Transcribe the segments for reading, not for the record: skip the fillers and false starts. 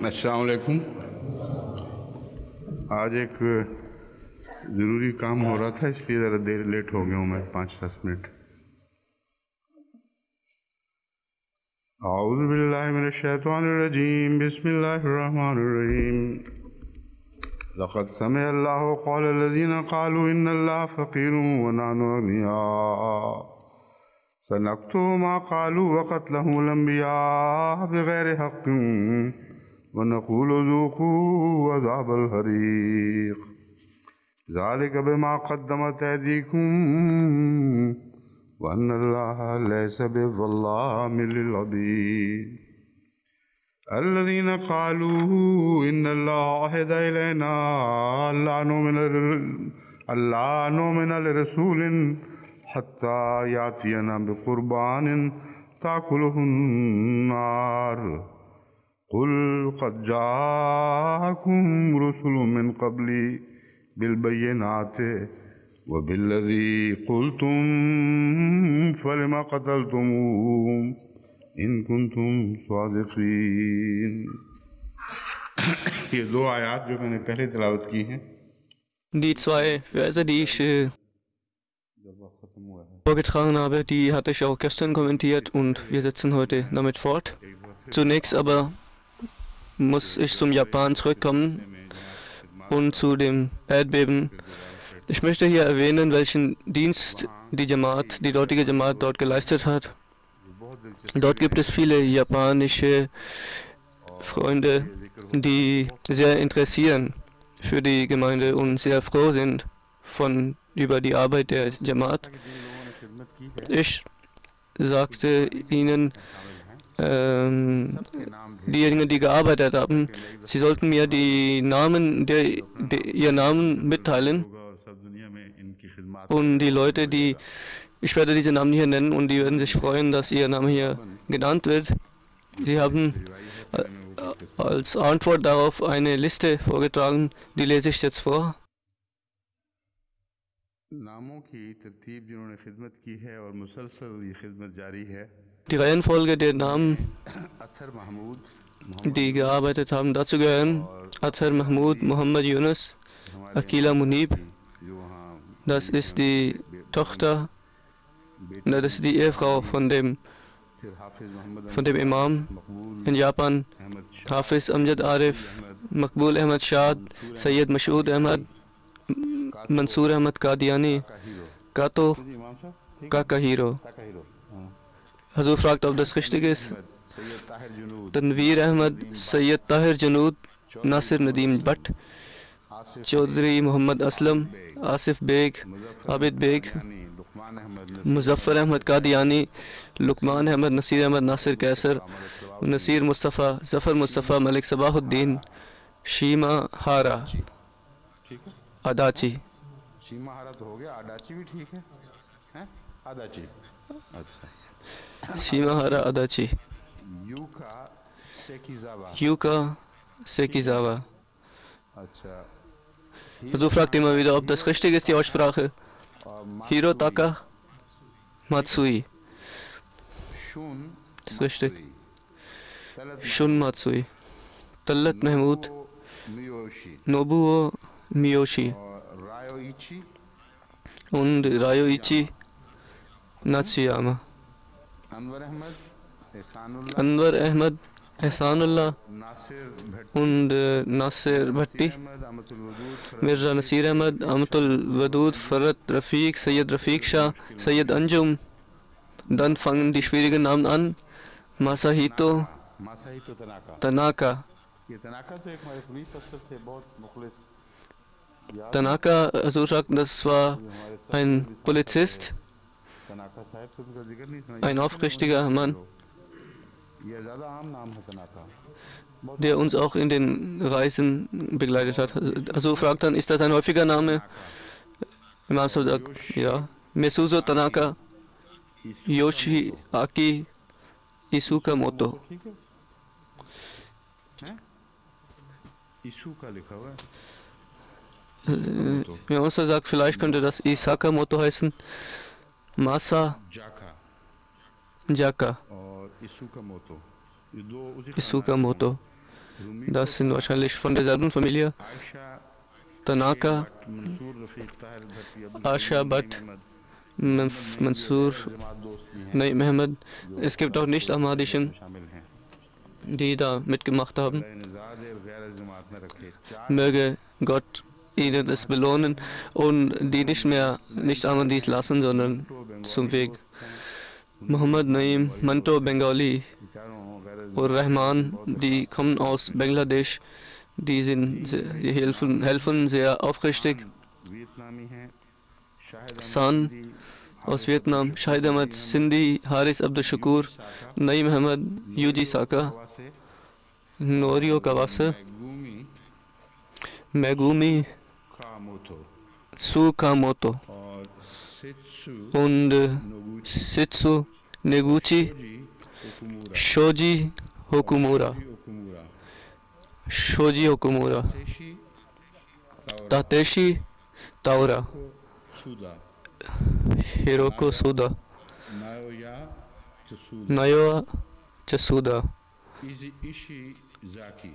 अस्सलाम वालेकुम। आज एक ज़रूरी काम हो रहा था, इसलिए ज़रा देर लेट हो गया हूँ मैं, 5-10 मिनट। औज़ु बिल्लाहि मिनश शैतानिर रजीम, बिस्मिल्लाहिर रहमानिर रहीम। लक़द समिअ अल्लाहु क़ौला लज़ीना क़ालू इन्नल्लाहा फ़क़ीरुन व नहनु अग़निया सनक्तुबु मा क़ालू व क़त्लहुमुल अंबिया बिग़ैरि हक़्क़िन व नक़ूलु ज़ूक़ू अज़ाबल हरीक़ ज़ालिका बिमा क़द्दमत ऐदीकुम व अन्नल्लाहा लैसा बिज़्ज़ल्लामिल लिल-अबीद। अल्लज़ीना क़ालू इन्नल्लाहा अहदा इलैना अल्ला नु'मिना लिरसूलिन हत्ता यातियना बिक़ुरबानिन ताकुलुहुन नार क़ुल क़द जाअकुम रुसुलुम मिन क़ब्ली बिल-बय्यिनाति व बिल्लज़ी क़ुल्तुम फ़लिमा क़तलतुमूहुम इन कुंतुम सादिक़ीन। ये दो आयात जो मैंने पहले तिलावत की हैं, Die zwei Verse, die ich vorgetragen habe, die hatte ich auch gestern kommentiert und wir setzen heute damit fort. Zunächst aber muss ich zum Japan zurückkommen und zu dem Erdbeben. Ich möchte hier erwähnen, welchen Dienst die Jamaat, die dortige Jamaat dort geleistet hat. Dort gibt es viele japanische Freunde, die sehr interessieren für die Gemeinde und sehr froh sind über die Arbeit der Jamaat. Ich sagte ihnen, diejenigen, die gearbeitet haben, sie sollten mir die Namen, ihr Namen mitteilen. Und die Leute, ich werde diese Namen hier nennen und die werden sich freuen, dass ihr Name hier genannt wird. Sie haben als Antwort darauf eine Liste vorgetragen, die lese ich jetzt vor. Die Reihenfolge der Namen, die gearbeitet haben, dazu gehören Athar Mahmud, Muhammad Yunus, Akila Munib. Das ist die Tochter, das ist die Ehefrau von dem Imam in Japan, Hafiz Amjad Arif, Maqbul Ahmad Shad, Sayyid Mashood Ahmad, Mansur Ahmad Qadiani, Kato Kakahiro. Hazur fragt, ob das richtig ist. Tanveer Ahmad, Sayyid Tahir Janud, Nasir Nadeem Bhatt, Chaudhry Muhammad Aslam, Asif Beg, Abid Beg, Muzaffar Ahmad Qadiani, Luqman Ahmad, Nasir Ahmad, Nasir Kaisar, Nasir Mustafa, Zafar Mustafa, Malik Sabahuddin, Shima Hara, Adachi. Shima Hara Adachi. Yuka Sekizawa. Also fragt immer wieder, ob das richtig ist, die Aussprache. Hirotaka Matsui. Das ist richtig. Shun Matsui. Talat Mahmud. Nobuo Miyoshi. Und Ryoichi Natsuyama. Anwar Ahmad, Ehsanullah und Nasir Bhatti, Mirza Nasir Ahmad, Amatul Wadud, Farad Rafiq, Sayyid Rafiq Shah, Sayyid Anjum. Dann fangen die schwierigen Namen an. Masahito Tanaka. Tanaka, so sagt, das war ein Polizist, ein aufrichtiger Mann, der uns auch in den Reisen begleitet hat. Also fragt dann, ist das ein häufiger Name? Imam sagt, ja. Mesuzo Tanaka, Yoshiaki Isukamoto. Imam Musa sagt, vielleicht könnte das Isaka-Motto heißen. Masa जाका Jaka, और इसुका मोतो, ये दो उसी Isuka-Motto. Rumi Das sind wahrscheinlich von derselben Familie. Ayesha Tanaka, मंसूर रफीक ताहिर भट्टी Abdul Asha Bhatt, Mansur, जमात दोस्त भी हैं Naim Ahmed. Es gibt auch Nicht-Ahmadischen, शामिल हैं die da mitgemacht haben. ज़ादे गैर जमात में रखे चार Möge Gott ihnen es belohnen und die nicht mehr Nicht-Ahmadis lassen, sondern zum Weg. Muhammad Naim, Manto Bengali चारों गैर und Rahman, die kommen aus Bangladesh, die helfen sehr aufrichtig. वियतनामी हैं Shahid San aus Vietnam, Shahid Ahmad Sindhi, Haris Abdul Shakur, Naim Ahmed, Yuji Saka, से Norio Kawase, गुमी Megumi खामोतो Tsukamoto और सित्सु und नोगुची Sitsu Neguchi, ओकुमुरा Shoji Hokumura. ओकुमुरा Shoji Hokumura, तेशी Tateshi Taura, सुदा Hiroko Suda, नायोया चसूदा Nayoa Chasuda, इशी जाकी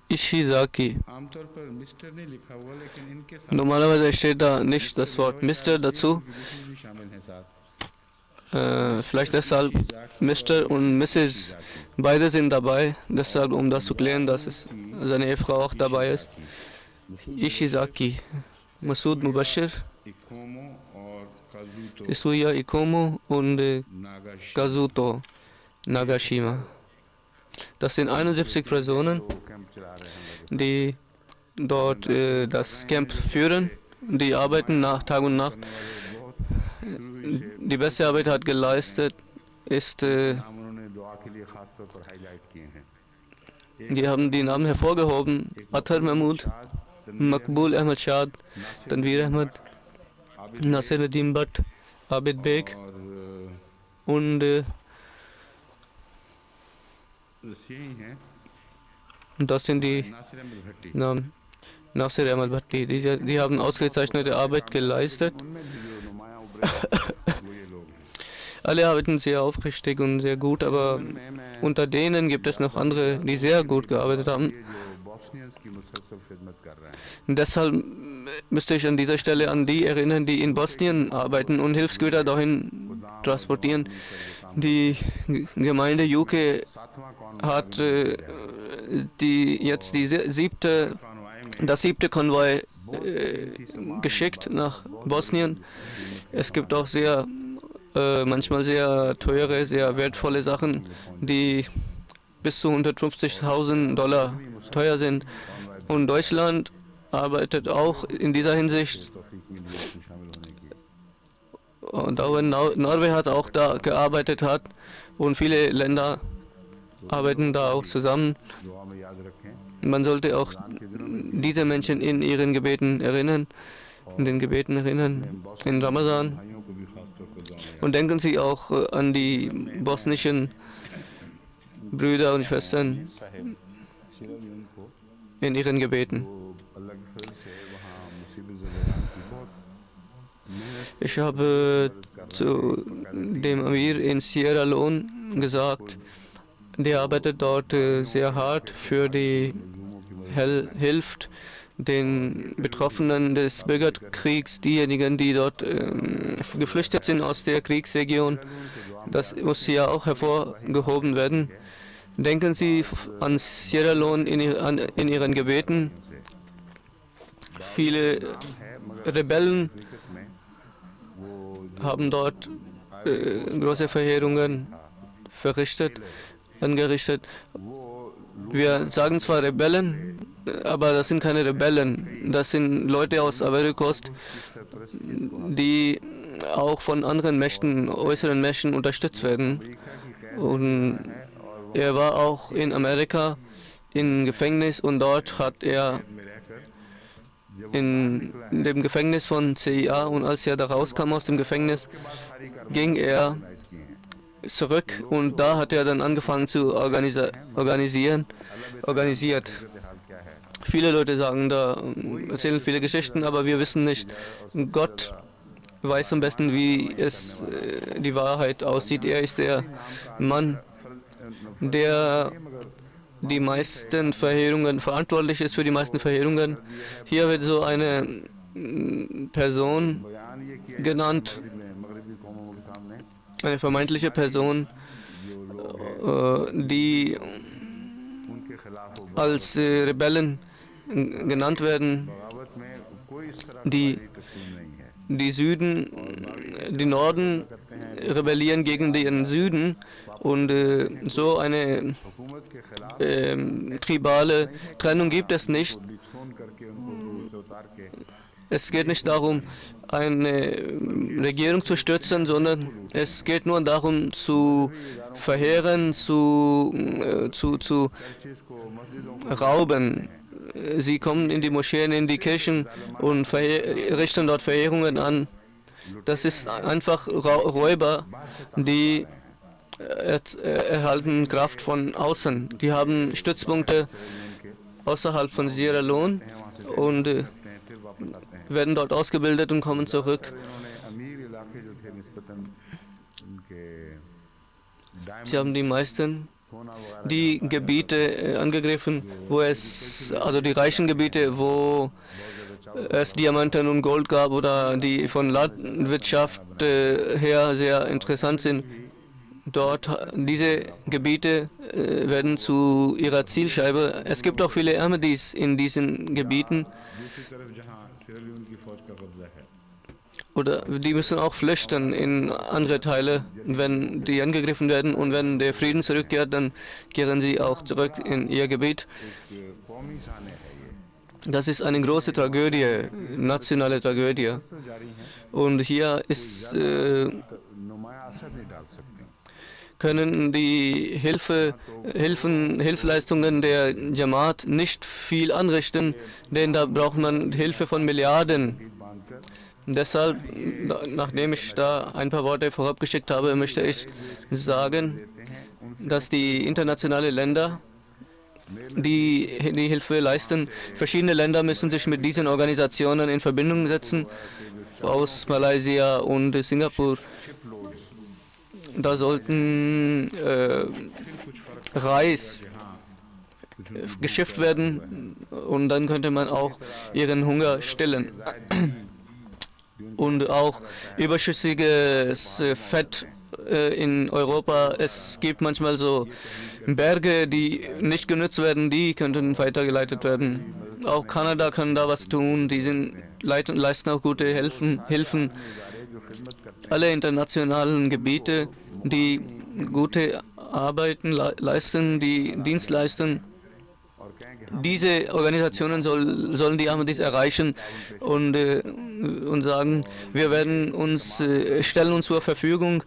Ishizaki. आमतौर पर मिस्टर नहीं लिखा हुआ लेकिन इनके साथ Normalerweise steht da nicht das Wort Mr. dazu, भी शामिल हैं साथ vielleicht deshalb Mr. und Mrs. Beide sind dabei, deshalb um das zu klären, dass seine Ehefrau auch dabei ist. Ishizaki, Masood Mubashir, इकोमो और काजूतो Isuya Ikomo und नागाशी Kazuto Nagashima. Das sind 71 Personen, तो कैंप चला रहे हैं die dort das Camp führen. Die arbeiten Tag und Nacht. Die beste Arbeit hat geleistet, ist, नाम उन्होंने दुआ के लिए खास तौर पर हाईलाइट किए हैं die haben die Namen hervorgehoben. Athar Mahmud, Maqbul Ahmad Shad, Tanveer Ahmad, Nasir Nadeem Bhatt, Abid Beg और und यही हैं das sind die नासिर अहमद भट्टी Namen. Nasir Ahmad Bhatti, die haben ausgezeichnete Arbeit geleistet. उनमें भी जो नुमाया उभरे वो ये लोग हैं Alle arbeiten sehr aufrichtig und sehr gut, aber मैं unter denen gibt es noch andere, die sehr gut gearbeitet haben. ये जो बॉस्नियंस की मुसलसल खिदमत कर रहे हैं Deshalb müsste ich an dieser Stelle an die erinnern, die in Bosnien arbeiten und Hilfsgüter dahin transportieren. Die Gemeinde Juke सातवां कौन hat das siebte Konvoi geschickt nach Bosnien. Es gibt auch manchmal sehr teure, sehr wertvolle Sachen, die bis zu 150.000 $, teuer sind. Und Deutschland arbeitet auch in dieser Hinsicht. तौफीक मिली है इसमें शामिल होने की Und auch in Norwegen hat auch da gearbeitet hat. Und viele Länder arbeiten da auch zusammen. दुआ में याद रखें Man sollte auch diese Menschen in ihren Gebeten erinnern, in Ramadan. भाइयों को भी खास तौर पर दुआ में Und denken Sie auch an die bosnischen Brüder und Schwestern Sahib सिर्फ उनको in Ihren Gebeten. वो अलग फिर से वहाँ मुसीबत ज़दगान की बहुत मेहनत Ich habe zu dem Amir in Sierra Leone gesagt, der arbeitet dort sehr hart für die hilft den Betroffenen des Bürgerkriegs, diejenigen, die dort geflüchtet sind aus der Kriegsregion. Das muss hier auch hervorgehoben werden. Denken Sie an Sierra Leone in Ihren Gebeten. Viele Rebellen haben dort große Verheerungen angerichtet. Wir sagen zwar Rebellen, aber das sind keine Rebellen. Das sind Leute aus Ivory Coast, die auch von anderen Mächten, äußeren Mächten unterstützt werden. Und er war auch in Amerika im Gefängnis und dort hat er in dem Gefängnis von CIA, und als er da rauskam aus dem Gefängnis, ging er zurück und da hat er dann angefangen zu organisiert Viele Leute sagen, da erzählen viele Geschichten, aber wir wissen nicht. Gott weiß am besten, wie es die Wahrheit aussieht. Er ist der Mann, der die meisten Verheerungen verantwortlich ist für die meisten Verheerungen. Hier wird so eine Person genannt, eine vermeintliche Person, die als Rebellen genannt werden, die Norden rebellieren gegen den Süden und so eine tribale Trennung gibt es nicht. Es geht nicht darum, eine Regierung zu stürzen, sondern es geht nur darum, zu verheeren, zu rauben. Sie kommen in die Moscheen, in die Kirchen und richten dort Verheerungen an. Das ist einfach Räuber, die erhalten Kraft von außen. Die haben Stützpunkte außerhalb von Sierra Leone und werden dort ausgebildet und kommen zurück. Sie haben die meisten die Gebiete angegriffen, also die reichen Gebiete, wo es Diamanten und Gold gab oder die von Landwirtschaft her sehr interessant sind. Diese Gebiete werden zu ihrer Zielscheibe. Es gibt auch viele Ahmadis in diesen Gebieten. Oder die müssen auch flüchten in andere Teile, wenn die angegriffen werden, und wenn der Frieden zurückkehrt, dann kehren sie auch zurück in ihr Gebiet. Das ist eine große Tragödie, nationale Tragödie. Und hier können die Hilfeleistungen der Jamaat nicht viel anrichten, denn da braucht man Hilfe von Milliarden. Deshalb, nachdem ich da ein paar Worte vorab geschickt habe, möchte ich sagen, dass die internationalen Länder, die Hilfe leisten, verschiedene Länder müssen sich mit diesen Organisationen in Verbindung setzen, aus Malaysia und Singapur. Da sollten Reis geschifft werden und dann könnte man auch ihren Hunger stillen. Und auch überschüssiges Fett in Europa. Es gibt manchmal so Berge, die nicht genutzt werden, die könnten weitergeleitet werden. Auch Kanada kann da was tun, die leisten auch gute Hilfen. Alle internationalen Gebiete, die gute Arbeiten leisten, die Dienst leisten, diese Organisationen sollen die Ahmadis erreichen und sagen, wir stellen uns zur Verfügung,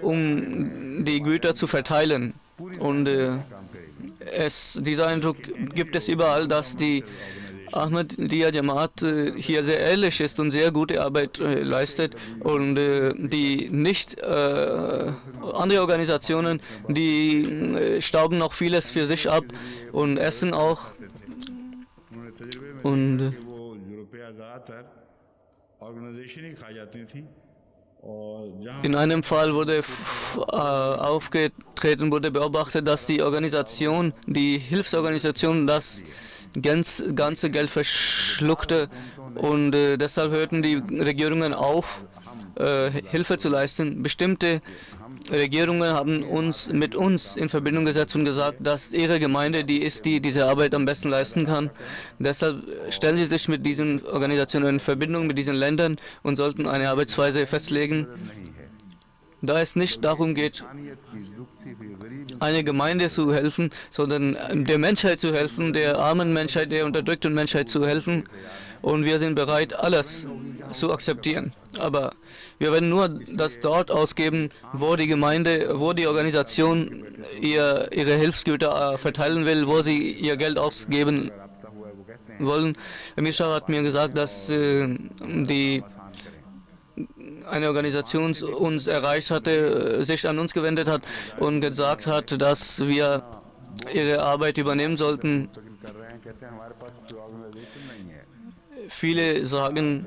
um die Güter zu verteilen. Und dieser Eindruck gibt es überall, dass die Ahmadiyya Jamaat hier sehr ehrlich ist und sehr gute Arbeit leistet, und die nicht andere Organisationen, die stauben noch vieles für sich ab und essen auch. Und in einem Fall wurde wurde beobachtet, dass die Hilfsorganisation das ganze Geld verschluckte, und deshalb hörten die Regierungen auf, Hilfe zu leisten. Bestimmte Regierungen haben mit uns in Verbindung gesetzt und gesagt, dass ihre Gemeinde die ist, die diese Arbeit am besten leisten kann. Deshalb stellen sie sich mit diesen Organisationen in Verbindung, mit diesen Ländern, und sollten eine Arbeitsweise festlegen. Da es nicht darum geht, einer Gemeinde zu helfen, sondern der Menschheit zu helfen, der armen Menschheit, der unterdrückten Menschheit zu helfen. Und wir sind bereit, alles zu akzeptieren. Aber wir werden nur das dort ausgeben, wo die Gemeinde, wo die Organisation ihre Hilfsgüter verteilen will, wo sie ihr Geld ausgeben wollen. Amir Shah hat mir gesagt, dass eine Organisation uns erreicht hatte, sich an uns gewendet hat und gesagt hat, dass wir ihre Arbeit übernehmen sollten. Viele sagen,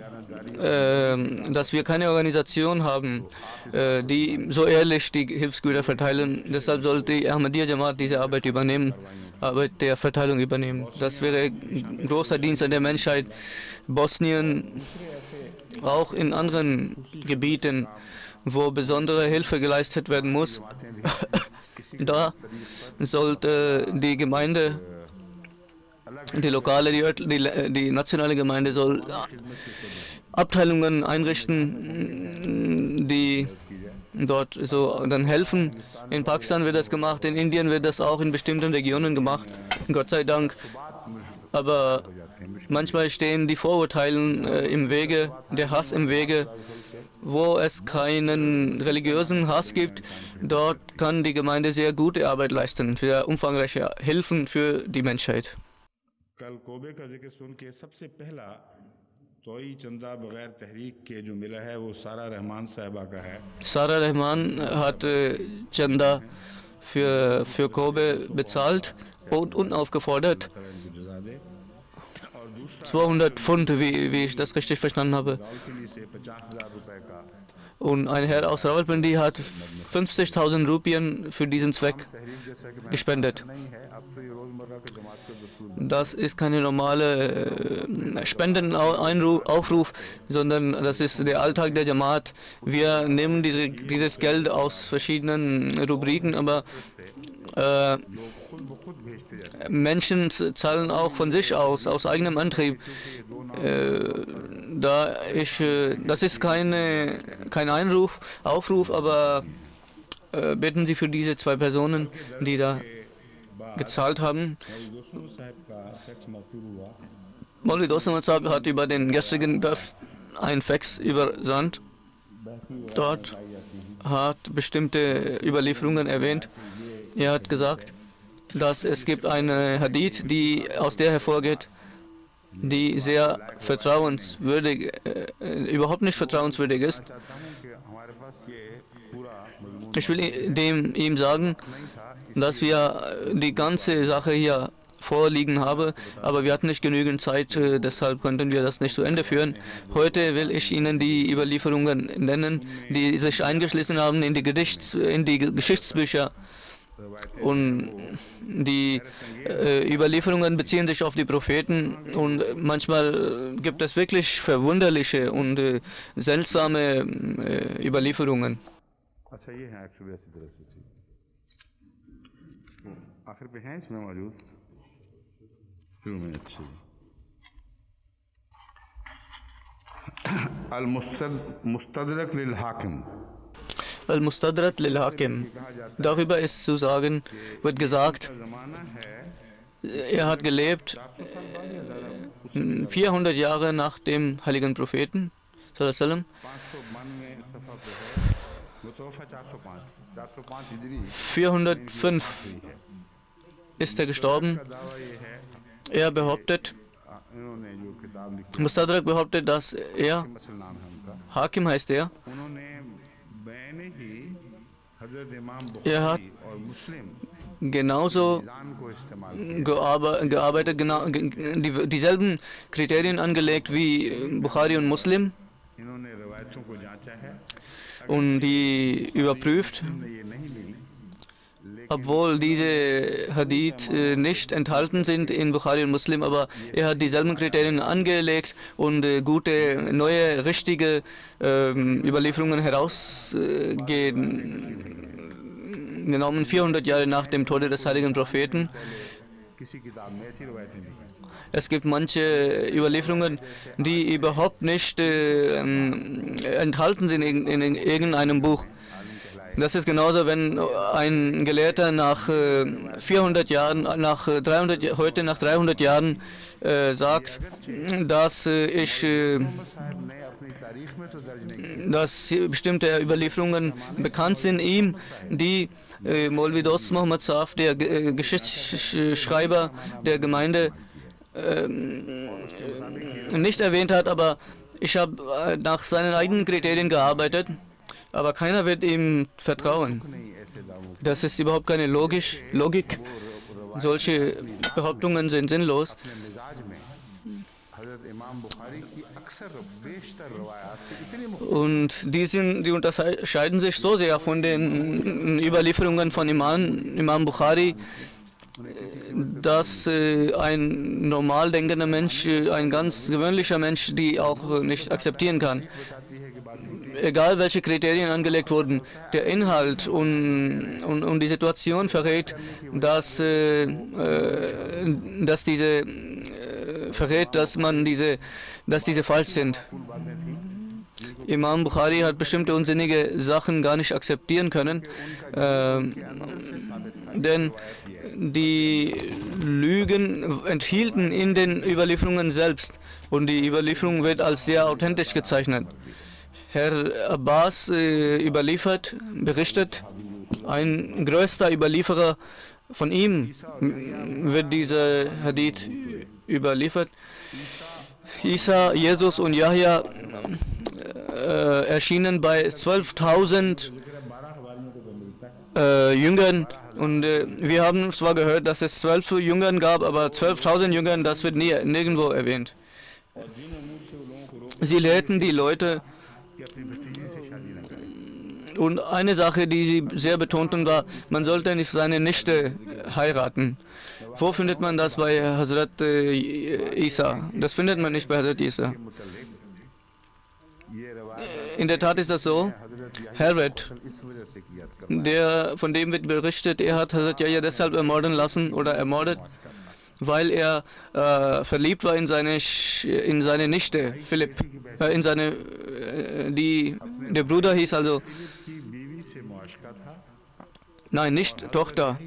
dass wir keine Organisation haben, die so ehrlich die Hilfsgüter verteilen. Deshalb sollte die Ahmadiyya Jamaat diese Arbeit übernehmen, Arbeit der Verteilung übernehmen. Das wäre ein großer Dienst an der Menschheit. Bosnien, auch in anderen Gebieten, wo besondere Hilfe geleistet werden muss, da sollte die Gemeinde, die lokale, die nationale Gemeinde soll Abteilungen einrichten, die dort so dann helfen. In Pakistan wird das gemacht, in Indien wird das auch in bestimmten Regionen gemacht, Gott sei Dank. Aber manchmal stehen die Vorurteile im Wege, der Hass im Wege. Wo es keinen religiösen Hass gibt, dort kann die Gemeinde sehr gute Arbeit leisten, für umfangreiche Hilfen für die Menschheit. Sara Rahman hat Chanda für Kobe bezahlt und unaufgefordert. 200 Pfund, wie ich das richtig verstanden habe. Und ein Herr aus Rawalpindi hat 50.000 Rupien für diesen Zweck gespendet. Das ist keine normale Spendenaufruf, sondern das ist der Alltag der Jamaat. Wir nehmen dieses Geld aus verschiedenen Rubriken, aber Menschen zahlen auch von sich aus eigenem Antrieb. Das ist kein Aufruf, aber beten Sie für diese zwei Personen, die da gezahlt haben. Maulvi Dost Sahib hat über den gestrigen Daf ein Fax übersandt. Dort hat bestimmte Überlieferungen erwähnt. Er hat gesagt, dass es gibt eine Hadith, die aus der hervorgeht, die sehr vertrauenswürdig, überhaupt nicht vertrauenswürdig ist. Ich will ihm sagen, dass wir die ganze Sache hier vorliegen haben, aber wir hatten nicht genügend Zeit, deshalb konnten wir das nicht zu Ende führen. Heute will ich Ihnen die Überlieferungen nennen, die sich eingeschlossen haben in die Geschichtsbücher. Und die Überlieferungen beziehen sich auf die Propheten und manchmal gibt es wirklich verwunderliche und seltsame Überlieferungen. Al-Mustadrak lil-Hakim. Al-Mustadrak lil-Hakim. Darüber ist zu sagen, wird gesagt, er hat gelebt 400 Jahre nach dem heiligen Propheten, 405 ist er gestorben. Er behauptet, Mustadrak behauptet, dass er, Hakim heißt er hat genauso gearbeitet, dieselben Kriterien angelegt wie Bukhari und Muslim und die überprüft, obwohl diese Hadith nicht enthalten sind in Bukhari und Muslim, aber er hat dieselben Kriterien angelegt und gute, neue, richtige Überlieferungen herausgenommen, 400 Jahre nach dem Tode des heiligen Propheten. Es gibt manche Überlieferungen, die überhaupt nicht enthalten sind in irgendeinem Buch. Das ist genauso, wenn ein Gelehrter nach 400 Jahren, heute nach 300 Jahren sagt, dass bestimmte Überlieferungen bekannt sind ihm, die Maulvi Dost Muhammad Sahib, der Geschichtsschreiber der Gemeinde, nicht erwähnt hat, aber ich habe nach seinen eigenen Kriterien gearbeitet. Aber keiner wird ihm vertrauen. Das ist überhaupt keine Logik. Solche Behauptungen sind sinnlos. Und die unterscheiden sich so sehr von den Überlieferungen von Imam Bukhari, dass ein normal denkender Mensch, ein ganz gewöhnlicher Mensch, die auch nicht akzeptieren kann. Egal welche Kriterien angelegt wurden, der Inhalt und die Situation verrät, dass diese falsch sind. Imam Bukhari hat bestimmte unsinnige Sachen gar nicht akzeptieren können, denn die Lügen enthielten in den Überlieferungen selbst und die Überlieferung wird als sehr authentisch gezeichnet. Herr Abbas berichtet, ein größter Überlieferer von ihm wird dieser Hadith überliefert. Isa, Jesus und Yahya erschienen bei 12.000 Jüngern und wir haben zwar gehört, dass es 12 Jüngern gab, aber 12.000 Jüngern, das wird nirgendwo erwähnt. Sie lehrten die Leute. Und eine Sache, die sie sehr betonten, war, man sollte nicht seine Nichte heiraten. Wo findet man das bei Hazrat Isa? Das findet man nicht bei Hazrat Isa. In der Tat ist das so. Herod, von dem wird berichtet, er hat Hazrat Yahya deshalb ermorden lassen oder ermordet, weil er verliebt war in seine Nichte, Philipp. Der Bruder hieß also, nein, nicht Tochter,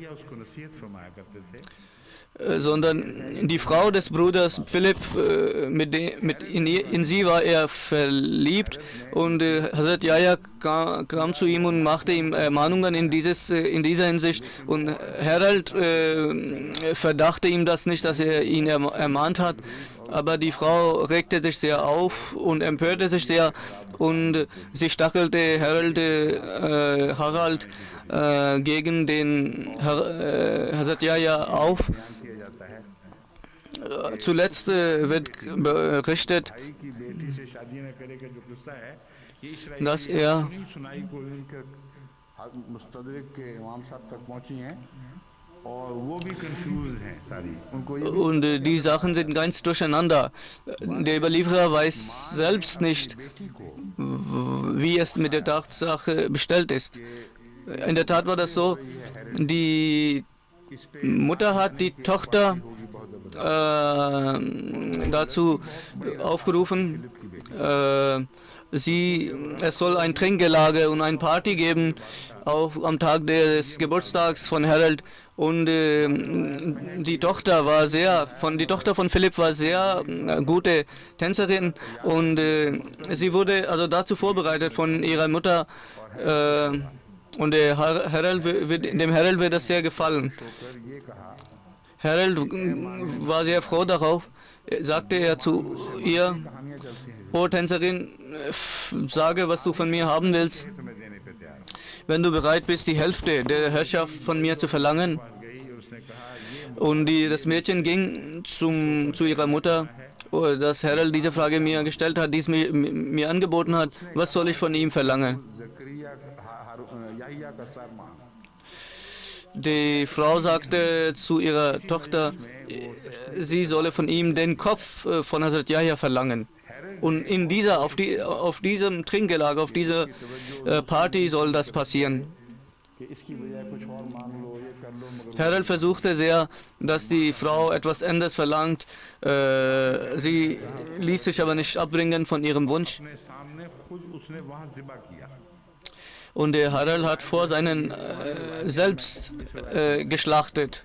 sondern die Frau des Bruders Philipp, in sie war er verliebt und Hazrat Yahya kam zu ihm und machte ihm Ermahnungen in dieser Hinsicht und Herald verdachte ihm das nicht, dass er ihn ermahnt hat, aber die Frau regte sich sehr auf und empörte sich sehr und sie stachelte Harald gegen den Hazrat Yahya auf. Zuletzt wird berichtet, dass er und die Sachen sind ganz durcheinander. Der Überlieferer weiß selbst nicht, wie es mit der Tatsache bestellt ist. In der Tat war das so, die Mutter hat die Tochter dazu aufgerufen, es soll ein Trinkgelage und eine Party geben am Tag des Geburtstags von Harold und die Tochter von Philipp war sehr gute Tänzerin und sie wurde also dazu vorbereitet von ihrer Mutter und dem Harold wird das sehr gefallen. Harold war sehr froh darauf, sagte er zu ihr, O Tänzerin, sage, was du von mir haben willst. Wenn du bereit bist, die Hälfte der Herrschaft von mir zu verlangen. Und das Mädchen ging zu ihrer Mutter, dass Harold diese Frage mir gestellt hat, die es mir angeboten hat, was soll ich von ihm verlangen? Die Frau sagte zu ihrer Tochter, sie solle von ihm den Kopf von Hazrat Yahya verlangen. Und auf diesem Trinkgelage, auf dieser Party soll das passieren. Harold versuchte sehr, dass die Frau etwas anderes verlangt. Sie ließ sich aber nicht abbringen von ihrem Wunsch. Und der Harold hat vor seinen selbst geschlachtet.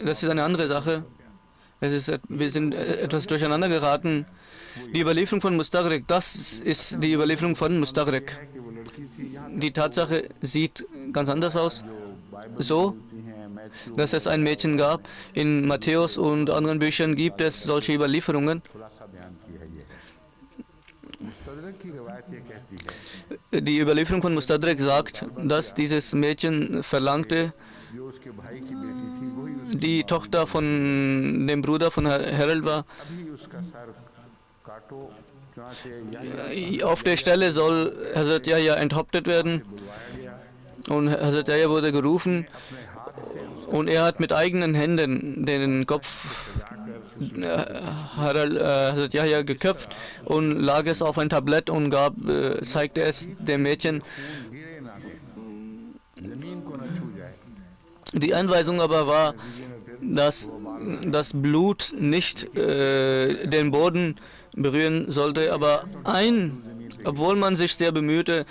Das ist eine andere Sache. Wir sind etwas durcheinander geraten. Die Überlieferung von Mustadrak, das ist die Überlieferung von Mustadrak. Die Tatsache sieht ganz anders aus. So, dass es ein Mädchen gab. In Matthäus und anderen Büchern gibt es solche Überlieferungen. Die Überlieferung von Mustadrak sagt, dass dieses Mädchen verlangte, die Tochter von dem Bruder von Harald war, auf der Stelle soll Hazrat Yahya enthauptet werden. Und Hazrat Yahya wurde gerufen und er hat mit eigenen Händen den Kopf Hazrat Yahya geköpft und lag es auf ein Tablett und zeigte es dem Mädchen. Die Anweisung aber war, dass das Blut nicht den Boden berühren sollte, aber obwohl man sich sehr bemühte,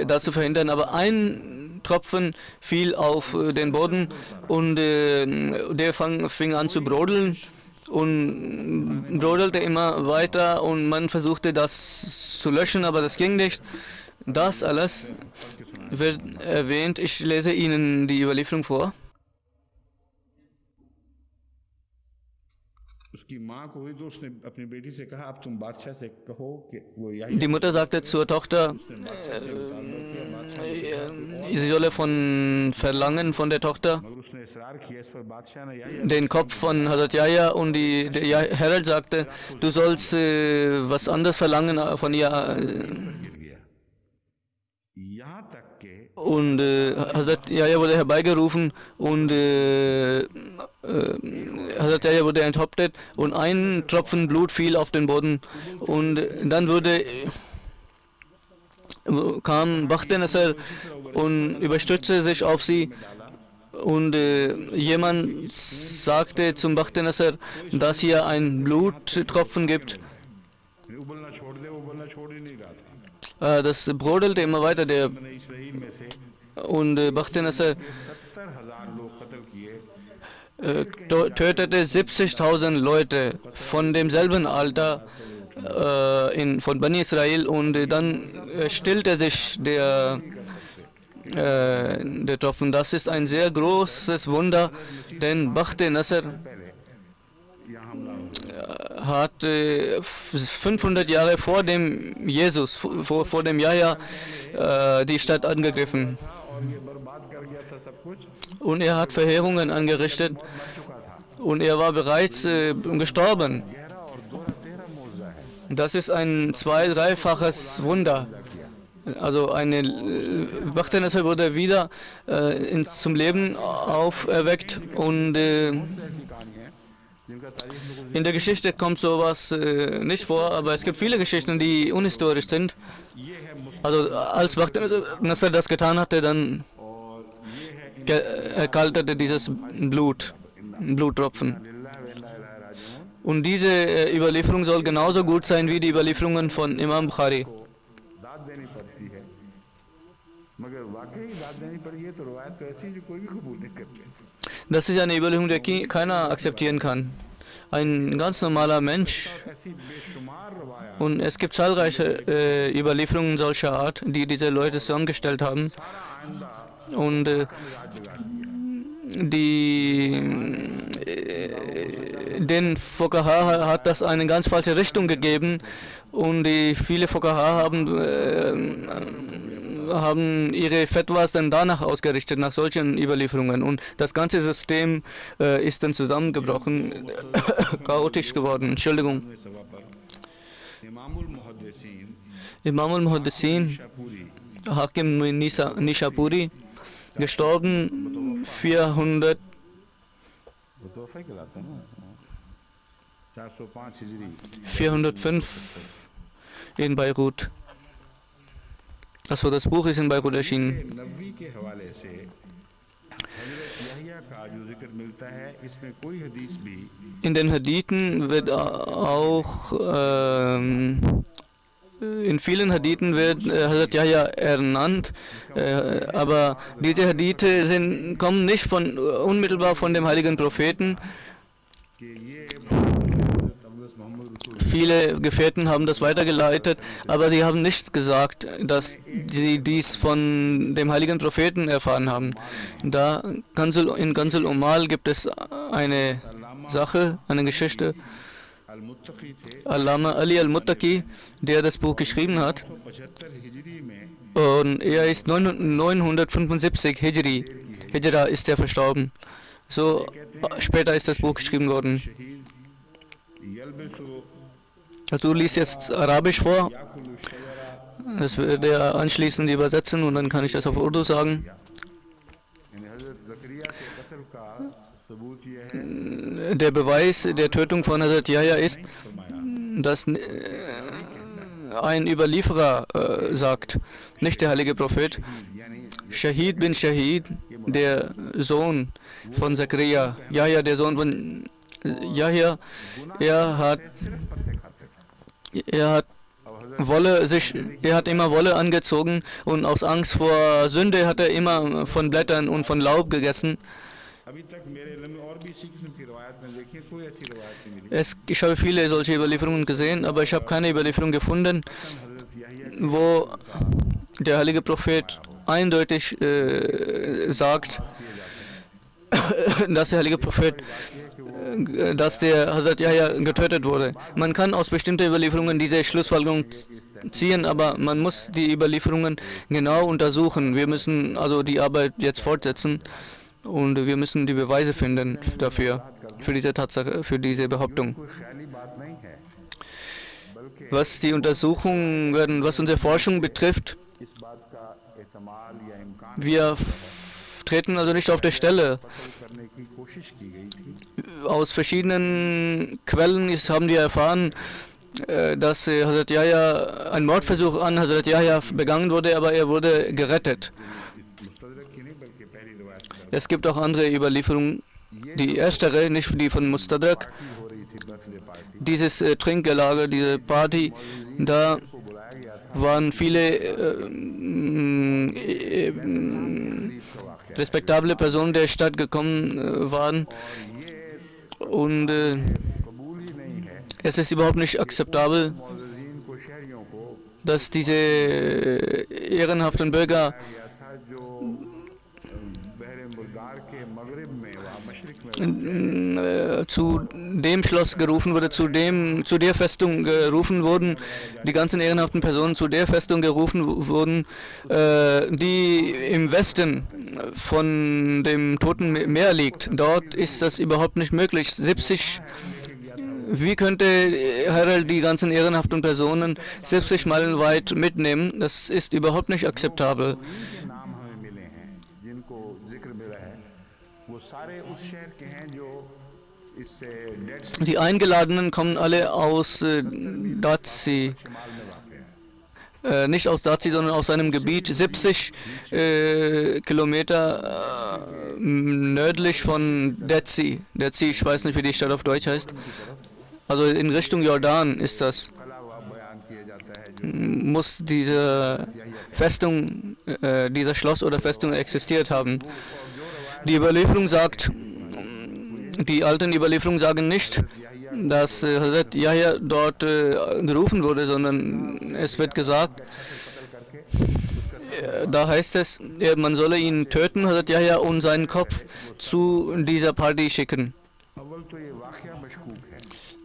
das zu verhindern, aber ein Tropfen fiel auf den Boden und der fing an zu brodeln und brodelte immer weiter und man versuchte das zu löschen, aber das ging nicht. Das alles wird erwähnt. Ich lese Ihnen die Überlieferung vor. Die Mutter sagte zur Tochter, sie solle verlangen von der Tochter den Kopf von Hazrat Yahya und der Harald sagte, du sollst was anderes verlangen von ihr. Und Hazrat Yahya wurde herbeigerufen und Hazrat Yahya wurde enthauptet und ein Tropfen Blut fiel auf den Boden und dann kam Bakhtin-Nasr und überstützte sich auf sie und jemand sagte zum Bakhtin-Nasr, dass hier ein Bluttropfen gibt. Das brodelte immer weiter und Bakhtin-Nasr tötete 70.000 Leute von demselben Alter von Bani Israel und dann stillte sich der Tropfen. Das ist ein sehr großes Wunder, denn Bakhtin-Nasr hat 500 Jahre vor dem Jesus, vor dem Yahya, die Stadt angegriffen. Und er hat Verheerungen angerichtet und er war bereits gestorben. Das ist ein dreifaches Wunder. Also Bakhtin-Nasr wurde wieder zum Leben auferweckt und in der Geschichte kommt sowas nicht vor, aber es gibt viele Geschichten, die unhistorisch sind. Also als Bakhtin-Nasr das getan hatte, dann erkaltete dieses Bluttropfen. Und diese Überlieferung soll genauso gut sein wie die Überlieferungen von Imam Bukhari. Das ist eine Überlieferung, die keiner akzeptieren kann. Ein ganz normaler Mensch. Und es gibt zahlreiche Überlieferungen solcher Art, die diese Leute zusammengestellt haben. Und den Fuqaha hat das eine ganz falsche Richtung gegeben und viele Fuqaha haben ihre Fatwas dann danach ausgerichtet, nach solchen Überlieferungen. Und das ganze System ist dann zusammengebrochen, chaotisch geworden. Entschuldigung. Imam al-Muhaddithin, Hakim Nishapuri, gestorben 405 in Beirut. Also das Buch ist in Beirut erschienen. In den Hadithen wird auch in vielen Hadithen wird Hazrat Yahya ernannt, aber diese Hadithe kommen nicht unmittelbar von dem heiligen Propheten. Viele Gefährten haben das weitergeleitet, aber sie haben nicht gesagt, dass sie dies von dem heiligen Propheten erfahren haben. In Kanzul Umal gibt es eine Sache, eine Geschichte, Allama Ali al-Muttaqi, der das Buch geschrieben hat. 175 हिजरी में Und er ist 975 Hijra ist er verstorben. So später ist das Buch geschrieben worden. शहीद यलबसु Also du liest jetzt Arabisch vor. याकुलु शजरा Das wird er anschließend übersetzen und dann kann ich das auf Urdu sagen. यानी हजरत जकरिया के कत्ल का सबूत यह है Der Beweis der Tötung von Hazrat Yahya ist, फरमाया dass ein Überlieferer sagt, nicht der heilige Prophet. यानी Shahid bin Shahid, der Sohn von Zakaria. Yahya, der Sohn von Yahya, er hat सिर्फ पत्ते खाते थे अब हजरत Er hat immer Wolle angezogen und aus Angst vor Sünde hat er immer von Blättern und von Laub gegessen. अभी तक मेरे इल्म में और भी इसी किस्म की रवायत में देखिए कोई ऐसी रवायत नहीं मिली Ich habe viele solche Überlieferungen gesehen, aber ich habe keine Überlieferung gefunden, हजरत Yahya wo der heilige Prophet eindeutig sagt, dass der heilige Prophet, dass der Hazrat Yahya getötet wurde. Man kann aus bestimmten Überlieferungen diese Schlussfolgerung ziehen, aber man muss die Überlieferungen genau untersuchen. Wir müssen also die Arbeit jetzt fortsetzen und wir müssen die Beweise finden dafür, für diese Tatsache, für diese Behauptung. कोई ख्याली बात नहीं है बल्कि Was die Untersuchungen, was unsere Forschung betrifft, इस बात का एहतमाल या इम्कान wir treten also nicht auf der Stelle. कत्ल करने की कोशिश की गई थी Aus verschiedenen Quellen haben wir erfahren, dass Hazrat Yahya, ein Mordversuch an Hazrat Yahya begangen wurde, aber er wurde gerettet. मुस्तदरक की नहीं बल्कि पहली रवायत की Es gibt auch andere Überlieferungen, die erstere, nicht die von Mustadrak, हो रही थी birthday party dieses Trinkgelage, diese Party, da को बुलाया गया था waren viele करीब का वाक़या respektable Personen der Stadt gekommen waren ये und कबूल ही नहीं है es ist überhaupt nicht akzeptabel, मौजूदीन को शहरियों को dass diese ehrenhaften Bürger गया था जो बहरे मुर्दार के मगरिब में वहाँ मशरिक में zu dem Schloss gerufen wurde, zu der Festung gerufen wurden, die ganzen ehrenhaften Personen zu der Festung gerufen wurden, die im Westen von dem Toten Meer liegt. Dort ist das überhaupt nicht möglich. 70, wie könnte Harald die ganzen ehrenhaften Personen 70 Meilen weit mitnehmen? Das ist überhaupt nicht akzeptabel. के नाम हमें मिले हैं जिनको जिक्र मिला है वो सारे उस शहर के हैं जो इससे डेड सी Die Eingeladenen kommen alle aus Dazi. शिमाल में वाक़ है Nicht aus Dazi, sondern aus einem Gebiet 70 Kilometer nördlich von Dazi. Dazi, ich weiß nicht, wie die Stadt auf Deutsch heißt. Also in Richtung Jordan ist das. कला हुआ बयान किया जाता है जो Muss diese Festung, dieser Schloss oder Festung existiert haben. Die Überlieferung sagt, die alten Überlieferungen sagen nicht, dass Hazrat Yahya dort gerufen wurde, sondern es wird gesagt, da heißt es, man solle ihn töten, Hazrat Yahya, und seinen Kopf zu dieser Party schicken. अव्वल तो ये वाक़या मशकूक है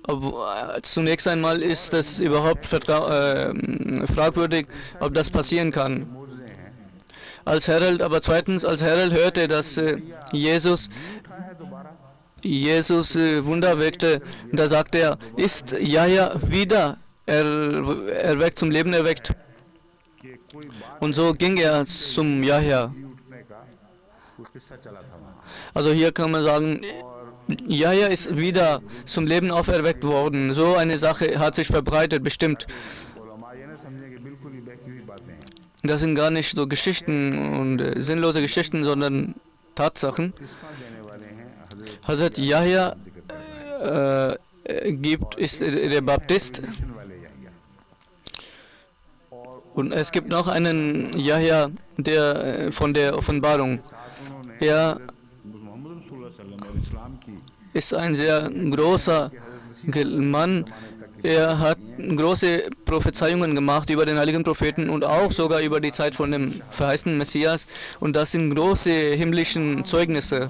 Aber, zunächst einmal ist es überhaupt fragwürdig, ob das passieren kann. मोज़े हैं Als Herald, aber zweitens, als Herald hörte, dass Jesus उठा है दोबारा Wunder wirkte, da sagte er, ist Yahya wieder erweckt, zum Leben erweckt. कि कोई बात Und so ging er zum Yahya. ही उठने का कुछ किस्सा चला था वहाँ Also hier kann man sagen, Yahya ist wieder zum Leben auferweckt worden. So eine Sache hat sich verbreitet, bestimmt. उलमा ये ना समझे कि बिल्कुल ही बहकी हुई बातें हैं Das sind gar nicht so Geschichten und sinnlose Geschichten, sondern Tatsachen. किस्सा देने वाले हैं Hazrat Yahya ist der Baptist mission वाले याहिया और und es gibt noch einen Yahya der von der Offenbarung. साथ उन्होंने Er मोहम्मद रसूलुल्लाह सल्लल्लाहु अलैहि वसल्लम और इस्लाम की ist ein sehr großer Mann. Er hat große Prophezeiungen gemacht über den heiligen Propheten und auch sogar über die Zeit von dem verheißenen Messias. Und das sind große himmlischen Zeugnisse.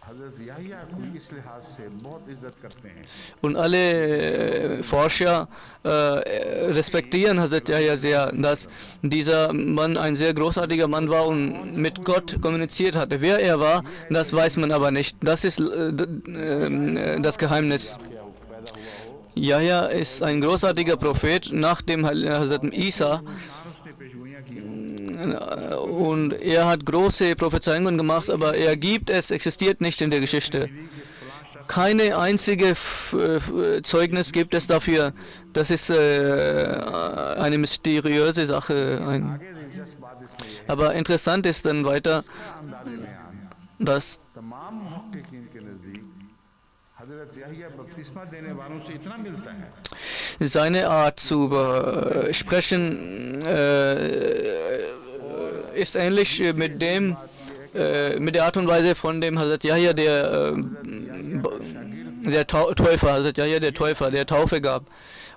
हजरत याहिया को इस लिहाज से बहुत इज्जत करते हैं Und alle Forscher respektieren Hazrat Yahya sehr, dass dieser Mann ein sehr großartiger Mann war und mit Gott kommuniziert hatte. Wer er war, das weiß man aber nicht. Das ist das Geheimnis. Yahya ist ein großartiger Prophet nach dem Hazrat Isa. Und er hat große Prophezeiungen gemacht, aber er gibt es, existiert nicht in der Geschichte. Keine einzige Zeugnis gibt es dafür. Das ist eine mysteriöse Sache. Aber interessant ist dann weiter, dass seine Art zu sprechen ist ähnlich mit der Art und Weise von dem Hazrat Yahya, der Täufer, Hazrat Yahya der Täufer, der Taufe gab.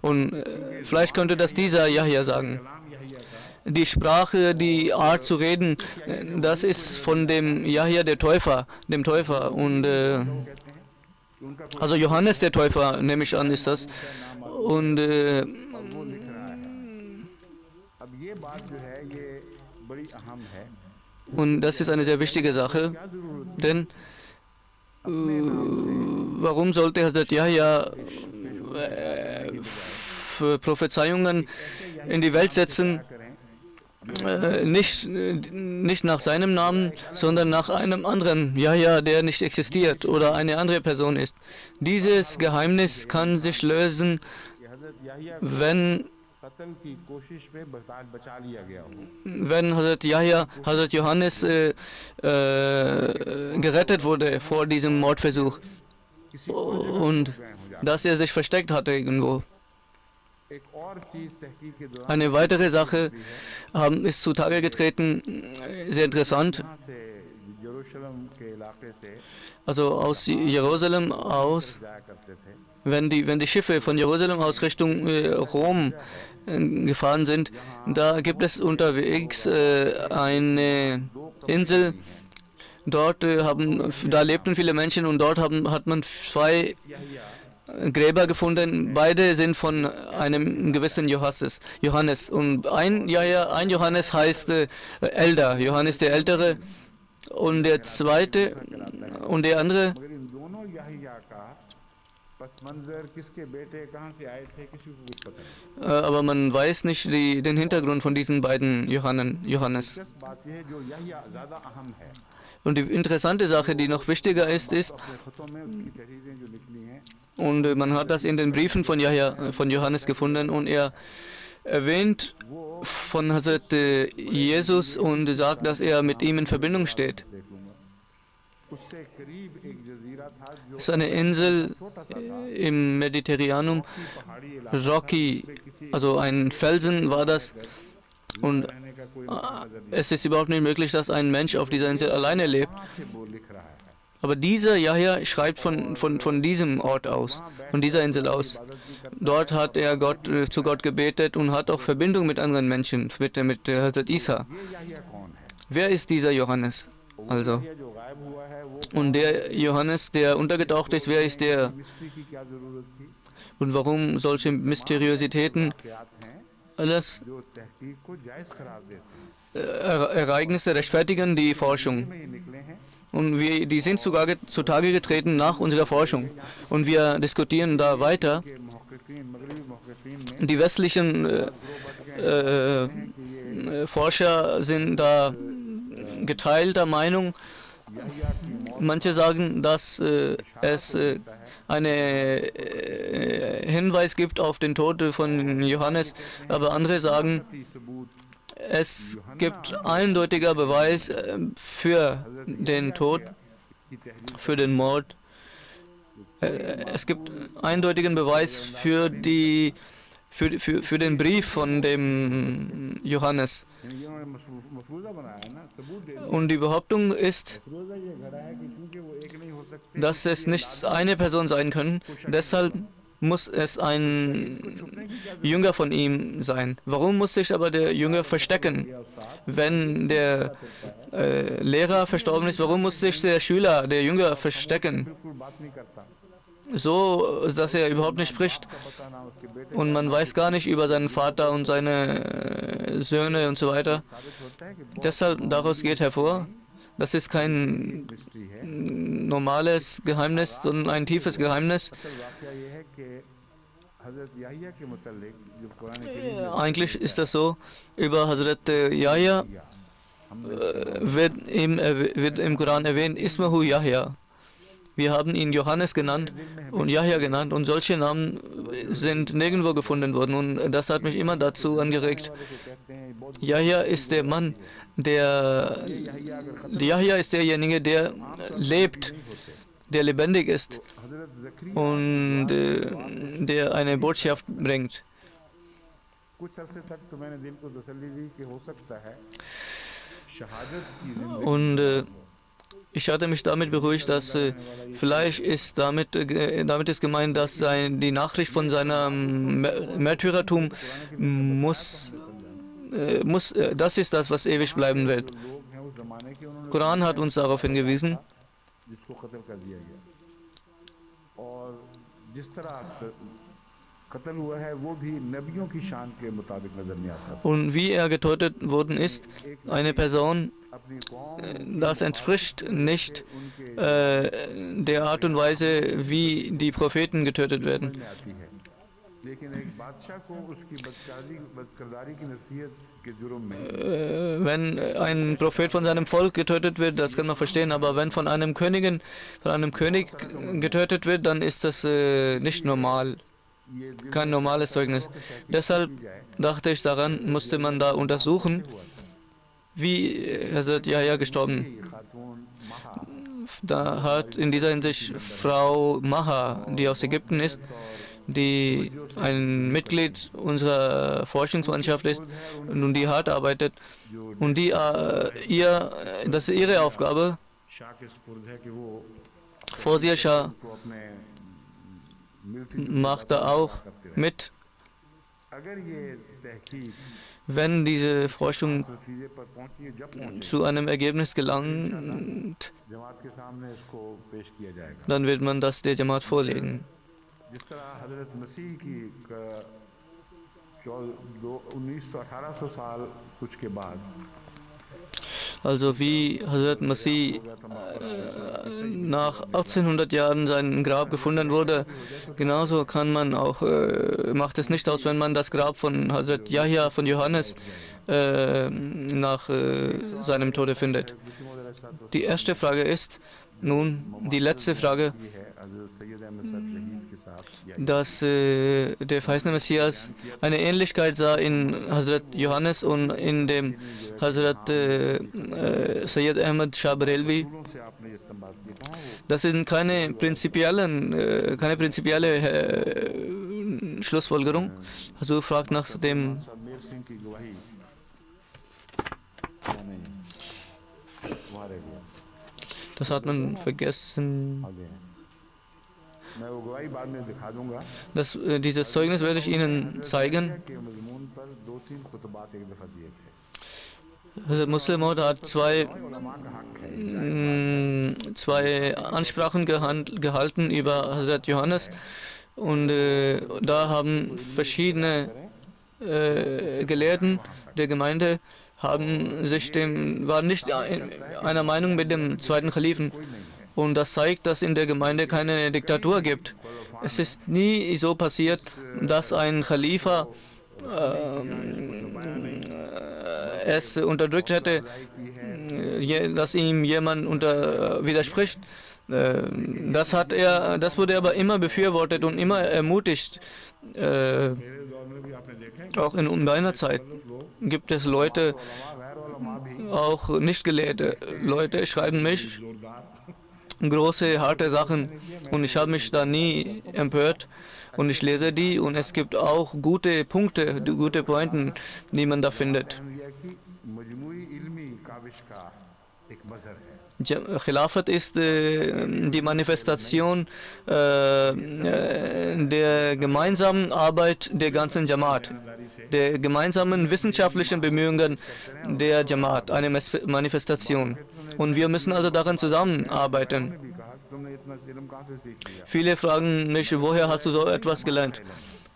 Und vielleicht könnte das dieser Yahya sagen. Die Sprache, die Art zu reden, das ist von dem Yahya der Täufer, dem Täufer. Und also Johannes der Täufer, nehme ich an, ist das. Und das ist eine sehr wichtige Sache, denn warum sollte Hazrat Yahya Prophezeiungen in die Welt setzen, nicht nach seinem Namen, sondern nach einem anderen Yahya, der nicht existiert oder eine andere Person ist. Dieses Geheimnis kann sich lösen, wenn Hazrat Yahya, Hazrat Johannes gerettet wurde vor diesem Mordversuch und dass er sich versteckt hatte irgendwo. Eine weitere Sache ist zutage getreten, sehr interessant. Also aus Jerusalem aus, wenn die Schiffe von Jerusalem aus Richtung Rom gefahren sind, da gibt es unterwegs eine Insel. Dort da lebten viele Menschen und dort hat man zwei Gräber gefunden. Beide sind von einem gewissen Johannes. Und ein Johannes heißt Älter, Johannes der Ältere. Und der zweite und der andere, aber man weiß nicht den Hintergrund von diesen beiden Johannes. Und die interessante Sache, die noch wichtiger ist, und man hat das in den Briefen von Johannes gefunden, und er erwähnt von Hazrat Jesus und sagt, dass er mit ihm in Verbindung steht. Es ist eine Insel im Mediterraneum, Rocky, also ein Felsen war das. Und es ist überhaupt nicht möglich, dass ein Mensch auf dieser Insel alleine lebt. Aber dieser Yahya schreibt von diesem Ort aus, von dieser Insel aus. Dort hat er zu Gott gebetet und hat auch Verbindung mit anderen Menschen, mit Hazrat Isa. Wer ist dieser Johannes? Also, und der Johannes, der untergetaucht ist, wer ist der? Und warum solche Mysteriositäten? Alles Ereignisse rechtfertigen die Forschung. Und die sind zutage getreten nach unserer Forschung. Und wir diskutieren da weiter. Die westlichen Forscher sind da geteilter Meinung. Manche sagen, dass es einen Hinweis gibt auf den Tod von Johannes, aber andere sagen, es gibt eindeutiger Beweis für den Tod, für den Mord. Es gibt eindeutigen Beweis für den Brief von dem Johannes. Und die Behauptung ist, dass es nicht eine Person sein kann. Deshalb muss es ein Jünger von ihm sein. Warum muss sich aber der Jünger verstecken? Wenn der Lehrer verstorben ist, warum muss sich der Schüler, der Jünger, verstecken? So, dass er überhaupt nicht spricht. Und man weiß gar nicht über seinen Vater und seine Söhne und so weiter. Deshalb, daraus geht hervor, das ist kein normales Geheimnis, sondern ein tiefes Geheimnis. Eigentlich ist das so, über Hazrat Yahya wird im Koran erwähnt, Ismahu Yahya. Wir haben ihn Johannes genannt und Yahya genannt und solche Namen sind nirgendwo gefunden worden und das hat mich immer dazu angeregt. Yahya ist der Mann, Yahya ist derjenige, der lebt, der lebendig ist und der eine Botschaft bringt. Und ich hatte mich damit beruhigt, dass vielleicht ist damit ist gemeint, dass die Nachricht von seinem Märtyrertum das ist das, was ewig bleiben wird. Koran hat uns darauf hingewiesen. Und wie er getötet worden ist, eine Person, das entspricht nicht der Art und Weise, wie die Propheten getötet werden. Wenn ein Prophet von seinem Volk getötet wird, das kann man verstehen, aber wenn von einem König getötet wird, dann ist das nicht normal. Kein normales Zeugnis. Deshalb dachte ich, daran musste man da untersuchen, wie Hazrat Yahya gestorben. Da hat in dieser Hinsicht Frau Maha, die aus Ägypten ist, die ein Mitglied unserer Forschungsmannschaft ist und die hart arbeitet, und das ist ihre Aufgabe, Fawzia Shah macht da auch mit. Wenn diese Forschung zu einem Ergebnis gelangt, dann wird man das der Jamaat vorlegen. Also wie Hazrat Masih nach 1800 Jahren sein Grab gefunden wurde, genauso kann man auch, macht es nicht aus, wenn man das Grab von Hazrat Yahya von Johannes nach seinem Tode findet. Die erste Frage ist, nun die letzte Frage, dass der verheißene Messias eine Ähnlichkeit sah in Hazrat Johannes und in dem Hazrat Sayyid Ahmad Shah Barelvi. Das sind keine prinzipielle Schlussfolgerung. Also fragt nach dem. Das hat man vergessen. Dieses Zeugnis werde ich Ihnen zeigen. Muslim Maud hat zwei Ansprachen gehalten über Hazrat Johannes, und da haben verschiedene Gelehrten der Gemeinde waren nicht einer Meinung mit dem zweiten Khalifen. Und das zeigt, dass in der Gemeinde keine Diktatur gibt. Es ist nie so passiert, dass ein Khalifa es unterdrückt hätte, dass ihm jemand widerspricht. Das wurde aber immer befürwortet und immer ermutigt. Auch in meiner Zeit gibt es Leute, auch nicht gelehrte Leute, schreiben mich große, harte Sachen, und ich habe mich da nie empört, und ich lese die, und es gibt auch gute Punkte, gute Pointen, die man da findet. Khilafat ist die Manifestation der gemeinsamen Arbeit der ganzen Jamaat, der gemeinsamen wissenschaftlichen Bemühungen der Jamaat, eine Manifestation. Und wir müssen also daran zusammenarbeiten. Viele fragen mich, woher hast du so etwas gelernt?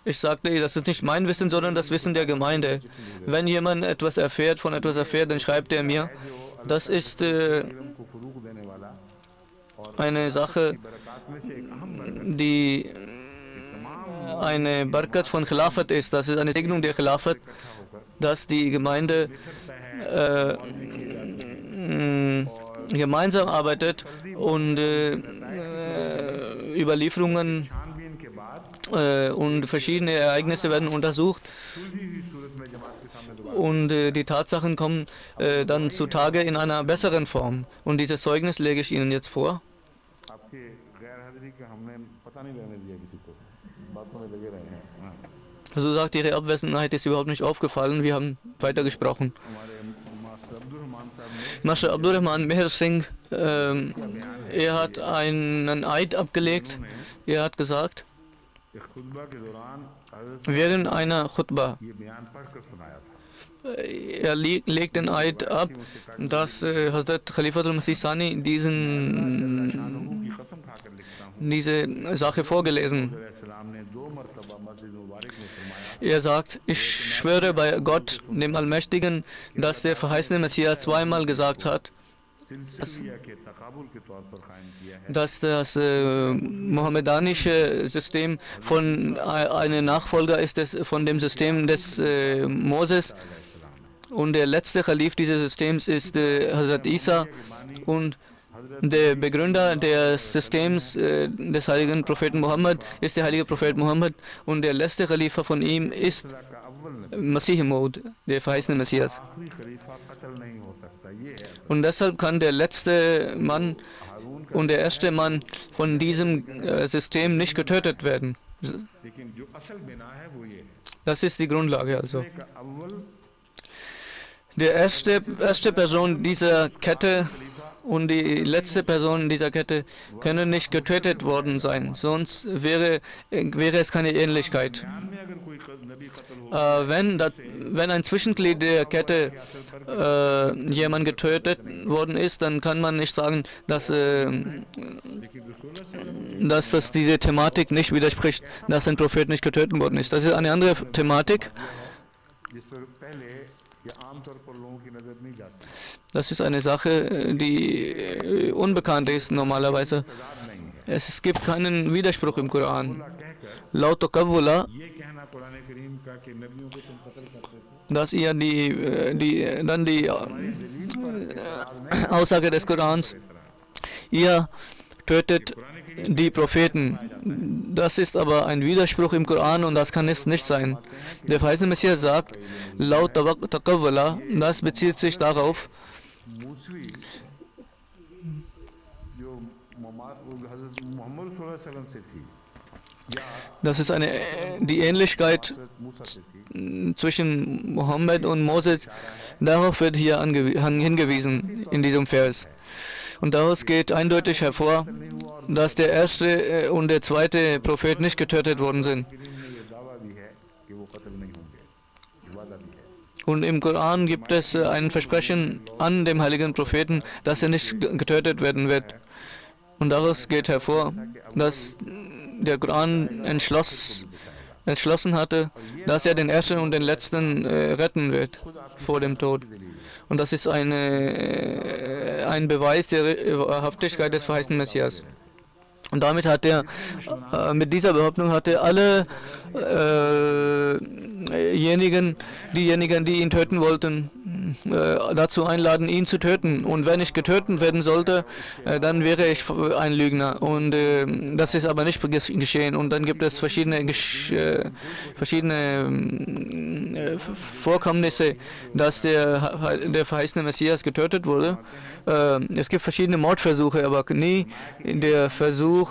Ich sagte, das ist nicht mein Wissen, sondern das Wissen der Gemeinde. Wenn jemand etwas erfährt, von etwas erfährt, dann schreibt er mir. Das ist eine Sache, die eine Barkat von Khilafat ist. Das ist eine Segnung der Khilafat, dass die Gemeinde gemeinsam arbeitet und Überlieferungen und verschiedene Ereignisse werden untersucht und die Tatsachen kommen dann zutage in einer besseren Form. Und dieses Zeugnis lege ich Ihnen jetzt vor. So sagt, Ihre Abwesenheit ist überhaupt nicht aufgefallen. Wir haben weitergesprochen. Master Abdurrahman Meher Singh, er hat einen Eid abgelegt. Er hat gesagt, während einer Khutbah, er legt den Eid ab, dass Hazrat Khalifatul Masih Sani diese Sache vorgelesen. Er sagt, ich schwöre bei Gott, dem Allmächtigen, dass der verheißene Messias zweimal gesagt hat, dass das mohammedanische System von einem Nachfolger ist von dem System des Moses und der letzte Khalif dieses Systems ist Hazrat Isa und der Begründer des Systems des heiligen Propheten Muhammad ist der heilige Prophet Muhammad und der letzte Khalifa von ihm ist Masih Maud, der verheißene Messias. Und deshalb kann der letzte Mann und der erste Mann von diesem System nicht getötet werden. Das ist die Grundlage also. Der erste Person dieser Kette und die letzte Person dieser Kette können nicht getötet worden sein, sonst wäre es keine Ähnlichkeit. Wenn ein Zwischenglied der Kette jemand getötet worden ist, dann kann man nicht sagen, dass das diese Thematik nicht widerspricht, dass ein Prophet nicht getötet worden ist. Das ist eine andere Thematik. Das ist eine Sache, die unbekannt ist normalerweise. Es gibt keinen Widerspruch im Koran. Laut Taqawwula, dass ihr die Aussage des Korans, ihr tötet die Propheten. Das ist aber ein Widerspruch im Koran und das kann es nicht sein. Der verheißene Messias sagt, laut Taqawwula, das bezieht sich darauf, das ist die Ähnlichkeit zwischen Mohammed und Moses, darauf wird hier hingewiesen in diesem Vers. Und daraus geht eindeutig hervor, dass der erste und der zweite Prophet nicht getötet worden sind. Und im Koran gibt es ein Versprechen an dem heiligen Propheten, dass er nicht getötet werden wird. Und daraus geht hervor, dass der Koran entschlossen hatte, dass er den ersten und den letzten retten wird vor dem Tod. Und das ist ein Beweis der Wahrhaftigkeit des verheißenen Messias. Und damit hat er, mit dieser Behauptung hat er alle diejenigen, die ihn töten wollten, dazu einladen, ihn zu töten. Und wenn ich getötet werden sollte, dann wäre ich ein Lügner. Und das ist aber nicht geschehen. Und dann gibt es verschiedene Vorkommnisse, dass der verheißene Messias getötet wurde. Es gibt verschiedene Mordversuche, aber nie der Versuch,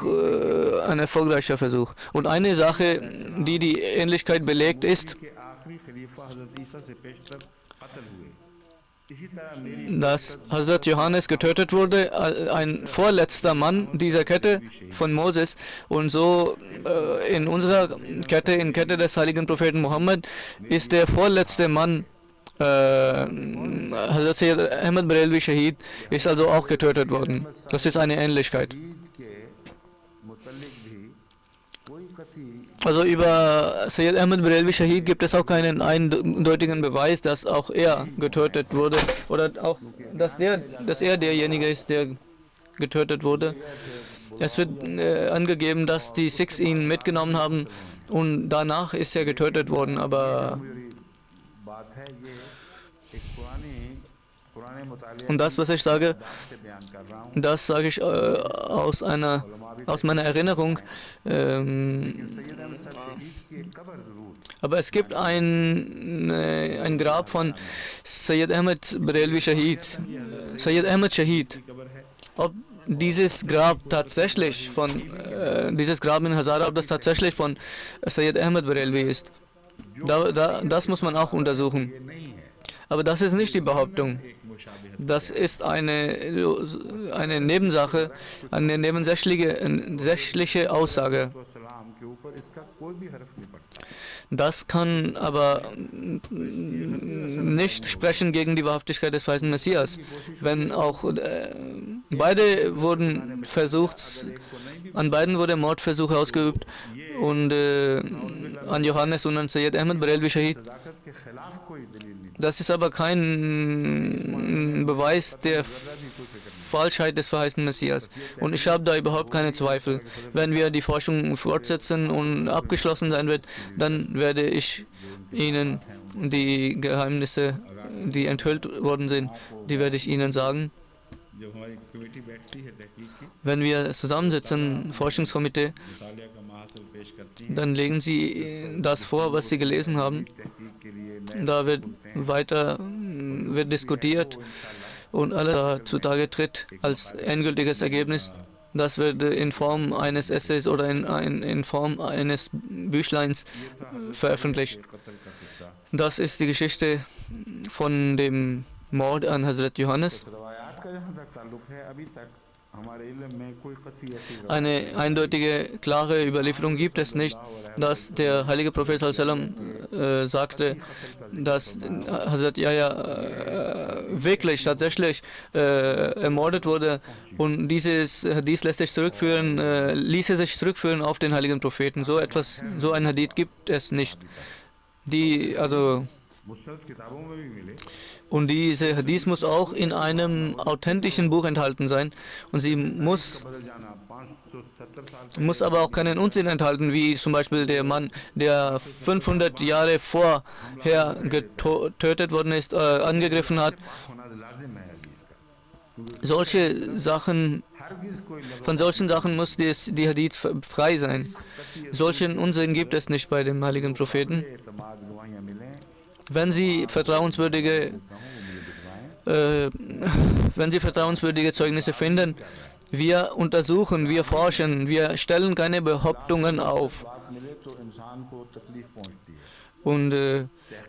ein erfolgreicher Versuch. Und eine Sache, die Ähnlichkeit belegt, ist, dass Hazrat Johannes getötet wurde, ein vorletzter Mann dieser Kette von Moses. Und so in unserer Kette, in Kette des heiligen Propheten Mohammed, ist der vorletzte Mann, Hazrat Sayyid Ahmad Barelvi Shahid, ist also auch getötet worden. Das ist eine Ähnlichkeit. Also über Sayyid Ahmad Barelvi Shahid gibt es auch keinen eindeutigen Beweis, dass auch er getötet wurde oder auch, dass er derjenige ist, der getötet wurde. Es wird angegeben, dass die Sikhs ihn mitgenommen haben und danach ist er getötet worden, aber und das, was ich sage, das sage ich aus meiner Erinnerung. Aber es gibt ein Grab von Sayyid Ahmad Barelvi Shahid, Sayyid Ahmad Shahid. Ob dieses Grab tatsächlich dieses Grab in Hazara, ob das tatsächlich von Sayyid Ahmad Barelvi ist, das muss man auch untersuchen. Aber das ist nicht die Behauptung. Das ist eine Nebensache, eine nebensächliche Aussage. Das kann aber nicht sprechen gegen die Wahrhaftigkeit des verheißenen Messias. Wenn auch beide wurden versucht, an beiden wurde Mordversuche ausgeübt und an Johannes und an Sayyid Ahmad Barelvi Shahid. Das ist aber kein Beweis der Falschheit des verheißenen Messias. Und ich habe da überhaupt keine Zweifel. Wenn wir die Forschung fortsetzen und abgeschlossen sein wird, dann werde ich Ihnen die Geheimnisse, die enthüllt worden sind, die werde ich Ihnen sagen. Wenn wir zusammensitzen, Forschungskomitee, dann legen Sie das vor, was Sie gelesen haben. Da wird diskutiert und alles zutage tritt als endgültiges Ergebnis. Das wird in Form eines Essays oder in Form eines Büchleins veröffentlicht. Das ist die Geschichte von dem Mord an Hazrat Johannes. Eine eindeutige, klare Überlieferung gibt es nicht, dass der heilige Prophet sagte, dass Hazrat Yahya wirklich tatsächlich ermordet wurde, und dies ließe sich zurückführen auf den heiligen Propheten. So ein Hadith gibt es nicht. Und diese Hadith muss auch in einem authentischen Buch enthalten sein. Und sie muss aber auch keinen Unsinn enthalten, wie zum Beispiel der Mann, der 500 Jahre vorher getötet worden ist, angegriffen hat. Von solchen Sachen muss die Hadith frei sein. Solchen Unsinn gibt es nicht bei dem heiligen Propheten. Wenn Sie vertrauenswürdige Zeugnisse finden, wir untersuchen, wir forschen, wir stellen keine Behauptungen auf. Und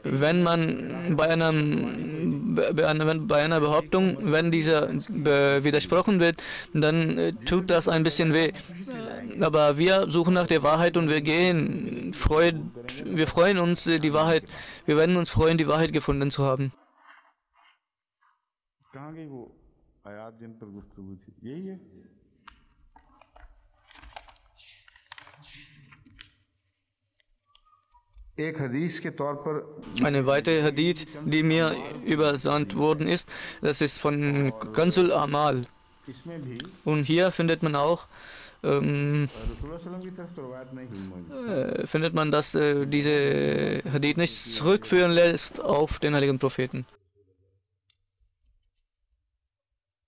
wenn man bei einer Behauptung, wenn dieser widersprochen wird, dann tut das ein bisschen weh. Aber wir suchen nach der Wahrheit und wir freuen uns, die Wahrheit, wir werden uns freuen, die Wahrheit gefunden zu haben. Eine weitere Hadith, die mir übersandt worden ist, das ist von Kanzul Amal. Und hier findet man auch, dass diese Hadith nicht zurückführen lässt auf den heiligen Propheten.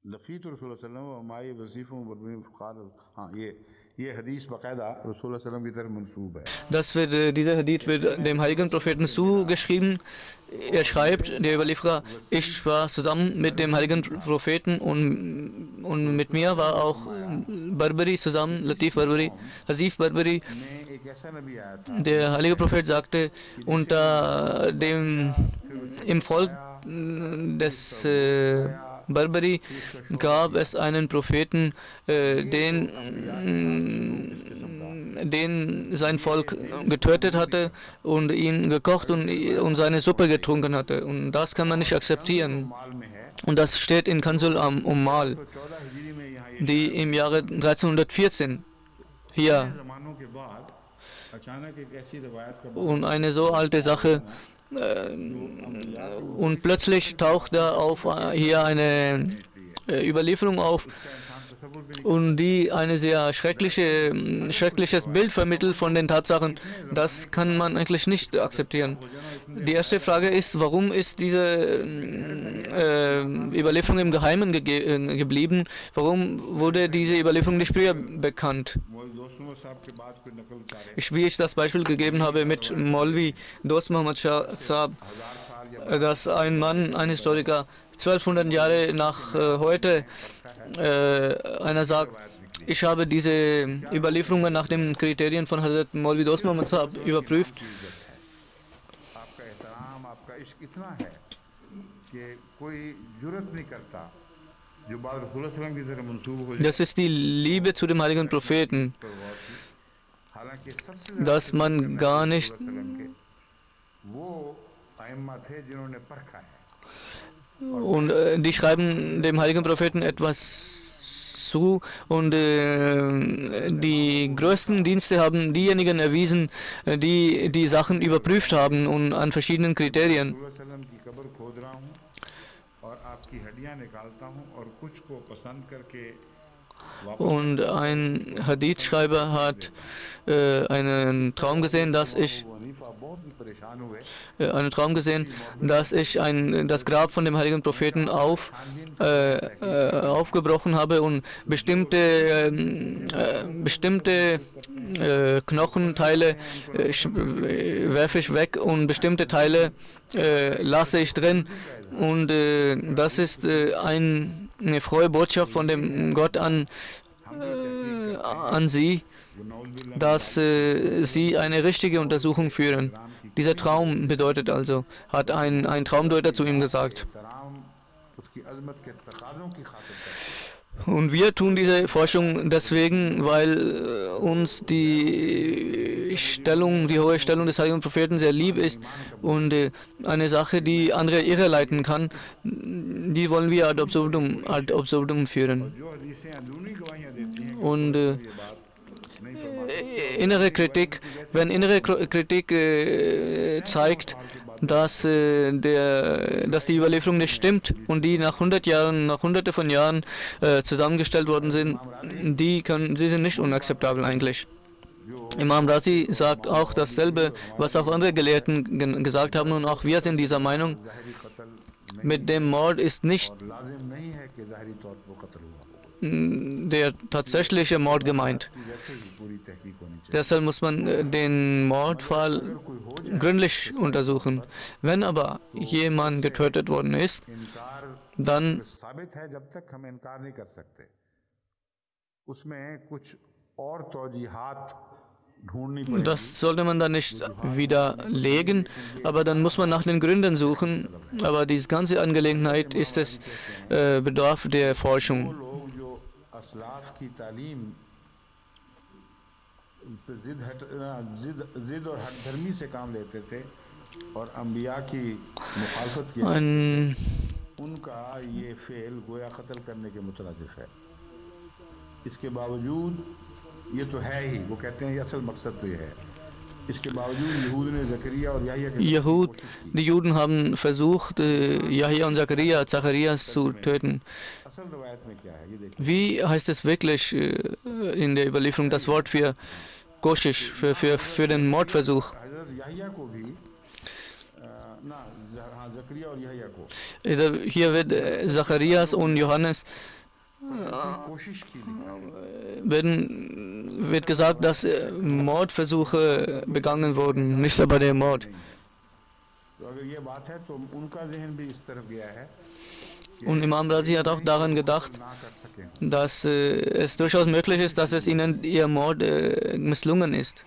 Dieser Hadith wird dem heiligen Propheten zugeschrieben. Er schreibt, der Überlieferer, ich war zusammen mit dem heiligen Propheten und mit mir war auch Barbari zusammen, Latif Barbari, Hasif Barbari. Der heilige Prophet sagte, im Volk des Barbari gab es einen Propheten, den sein Volk getötet hatte und ihn gekocht und seine Suppe getrunken hatte. Und das kann man nicht akzeptieren. Und das steht in Kanzul Ummal, die im Jahre 1314 hier. Und eine so alte Sache. Und plötzlich taucht da auf hier eine Überlieferung auf, und die eine sehr schreckliches Bild vermittelt von den Tatsachen. Das kann man eigentlich nicht akzeptieren. Die erste Frage ist, warum ist diese Überlieferung im Geheimen geblieben? Warum wurde diese Überlieferung nicht früher bekannt? Wie ich das Beispiel gegeben habe mit Maulvi Dost Muhammad Shah Saab, dass ein Mann, ein Historiker, 1200 Jahre nach heute, einer sagt, ich habe diese Überlieferungen nach den Kriterien von Hazrat Maulvi Dost Muhammad Saab überprüft. Das ist die Liebe zu dem heiligen Propheten, dass man gar nicht und die schreiben dem heiligen Propheten etwas zu, und die größten Dienste haben diejenigen erwiesen, die die Sachen überprüft haben und an verschiedenen Kriterien. Und ein Hadith-Schreiber hat einen Traum gesehen, dass ich das Grab von dem heiligen Propheten aufgebrochen habe und bestimmte Knochenteile werfe ich weg und bestimmte Teile lasse ich drin. Und das ist eine frohe Botschaft von dem Gott an Sie, dass Sie eine richtige Untersuchung führen. Dieser Traum bedeutet also, hat ein Traumdeuter zu ihm gesagt. Und wir tun diese Forschung deswegen, weil uns die hohe Stellung des heiligen Propheten sehr lieb ist, und eine Sache, die andere irreleiten kann, die wollen wir ad absurdum führen. Und innere Kritik, wenn innere Kritik zeigt, dass die Überlieferung nicht stimmt und die nach hunderte von Jahren zusammengestellt worden sind, die sind nicht unakzeptabel eigentlich. Imam Razi sagt auch dasselbe, was auch andere Gelehrten gesagt haben, und auch wir sind dieser Meinung. Mit dem Mord ist nicht der tatsächliche Mord gemeint. Deshalb muss man den Mordfall gründlich untersuchen. Wenn aber jemand getötet worden ist, dann das sollte man dann nicht widerlegen, aber dann muss man nach den Gründen suchen. Aber diese ganze Angelegenheit bedarf der Forschung. Die Juden haben versucht, Yahya und Zacharias zu töten. Wie heißt es wirklich in der Überlieferung das Wort für Koshish, für den Mordversuch? Hier wird Zacharias und Johannes wird gesagt, dass Mordversuche begangen wurden, nicht aber der Mord. Und Imam Razi hat auch daran gedacht, dass es durchaus möglich ist, dass es ihnen ihr Mord misslungen ist.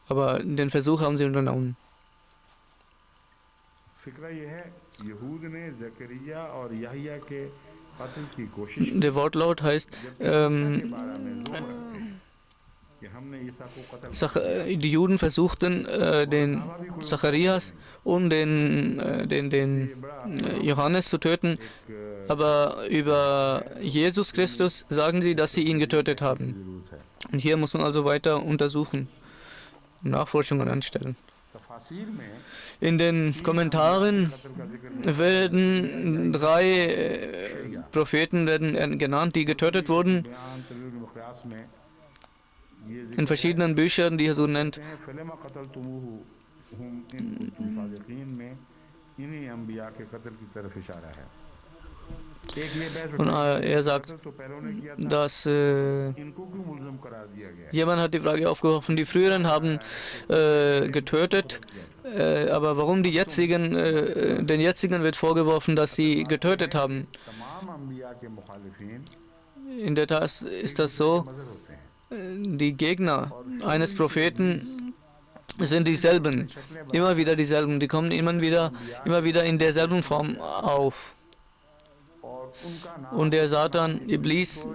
Aber den Versuch haben sie unternommen. Der Wortlaut heißt, die Juden versuchten den Zacharias und den Johannes zu töten, aber über Jesus Christus sagen sie, dass sie ihn getötet haben. Und hier muss man also weiter untersuchen und Nachforschungen anstellen. In den Kommentaren werden 3 Propheten genannt, die getötet wurden. In verschiedenen Büchern, die er so nennt. Und er sagt, dass jemand hat die Frage aufgeworfen, die früheren haben getötet, aber warum den jetzigen wird vorgeworfen, dass sie getötet haben. In der Tat ist das so, die Gegner eines Propheten sind dieselben, immer wieder dieselben, die kommen immer wieder in derselben Form auf. Und der Satan, Iblis,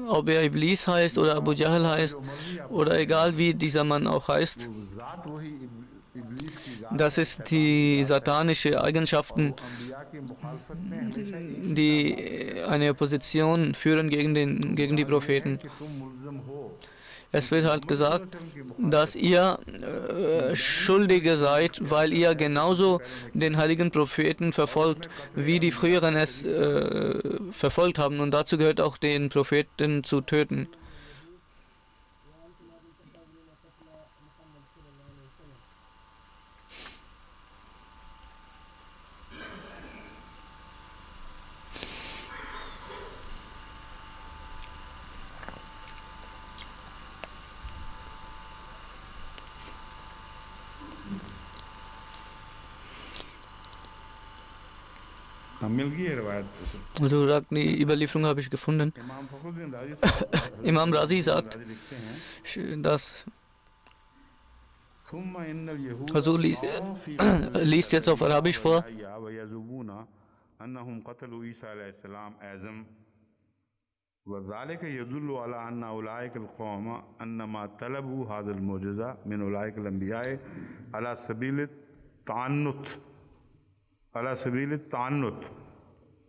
ob er Iblis heißt oder Abu Jahl heißt, oder egal wie dieser Mann auch heißt, das ist die satanische Eigenschaften, die eine Opposition führen gegen die Propheten. Es wird halt gesagt, dass ihr Schuldige seid, weil ihr genauso den heiligen Propheten verfolgt, wie die früheren es verfolgt haben. Und dazu gehört auch, den Propheten zu töten. Also sagt, die Überlieferung habe ich gefunden. Imam Razi sagt, dass also liest jetzt auf Arabisch vor. وذلك يدل على أن أولئك القوم أنما طلبوا هذا المعجزة من أولئك الأنبياء على سبيل التعنت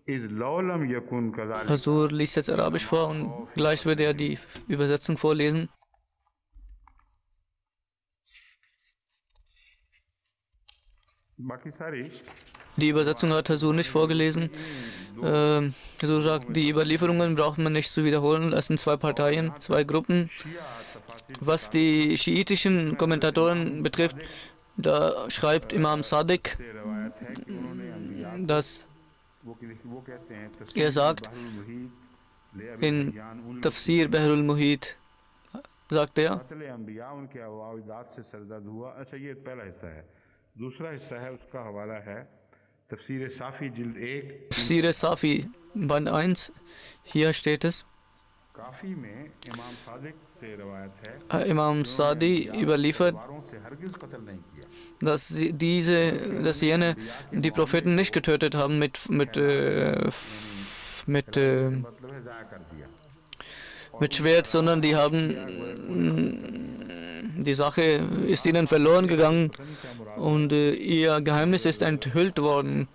إذ لو لم يكن كذلك. Also liest jetzt Arabisch vor und gleich wird er die Übersetzung vorlesen. Die Übersetzung hat Hasur nicht vorgelesen. So sagt, die Überlieferungen braucht man nicht zu wiederholen. Das sind 2 Parteien, 2 Gruppen. Was die schiitischen Kommentatoren betrifft, da schreibt Imam Sadiq, dass er sagt, in Tafsir Bahrul Muhit, sagt er, Tafsir Safi, Band 1, hier steht es, Imam Sadi überliefert, dass jene die Propheten nicht getötet haben mit Schwert, sondern die Sache ist ihnen verloren gegangen und ihr Geheimnis ist enthüllt worden.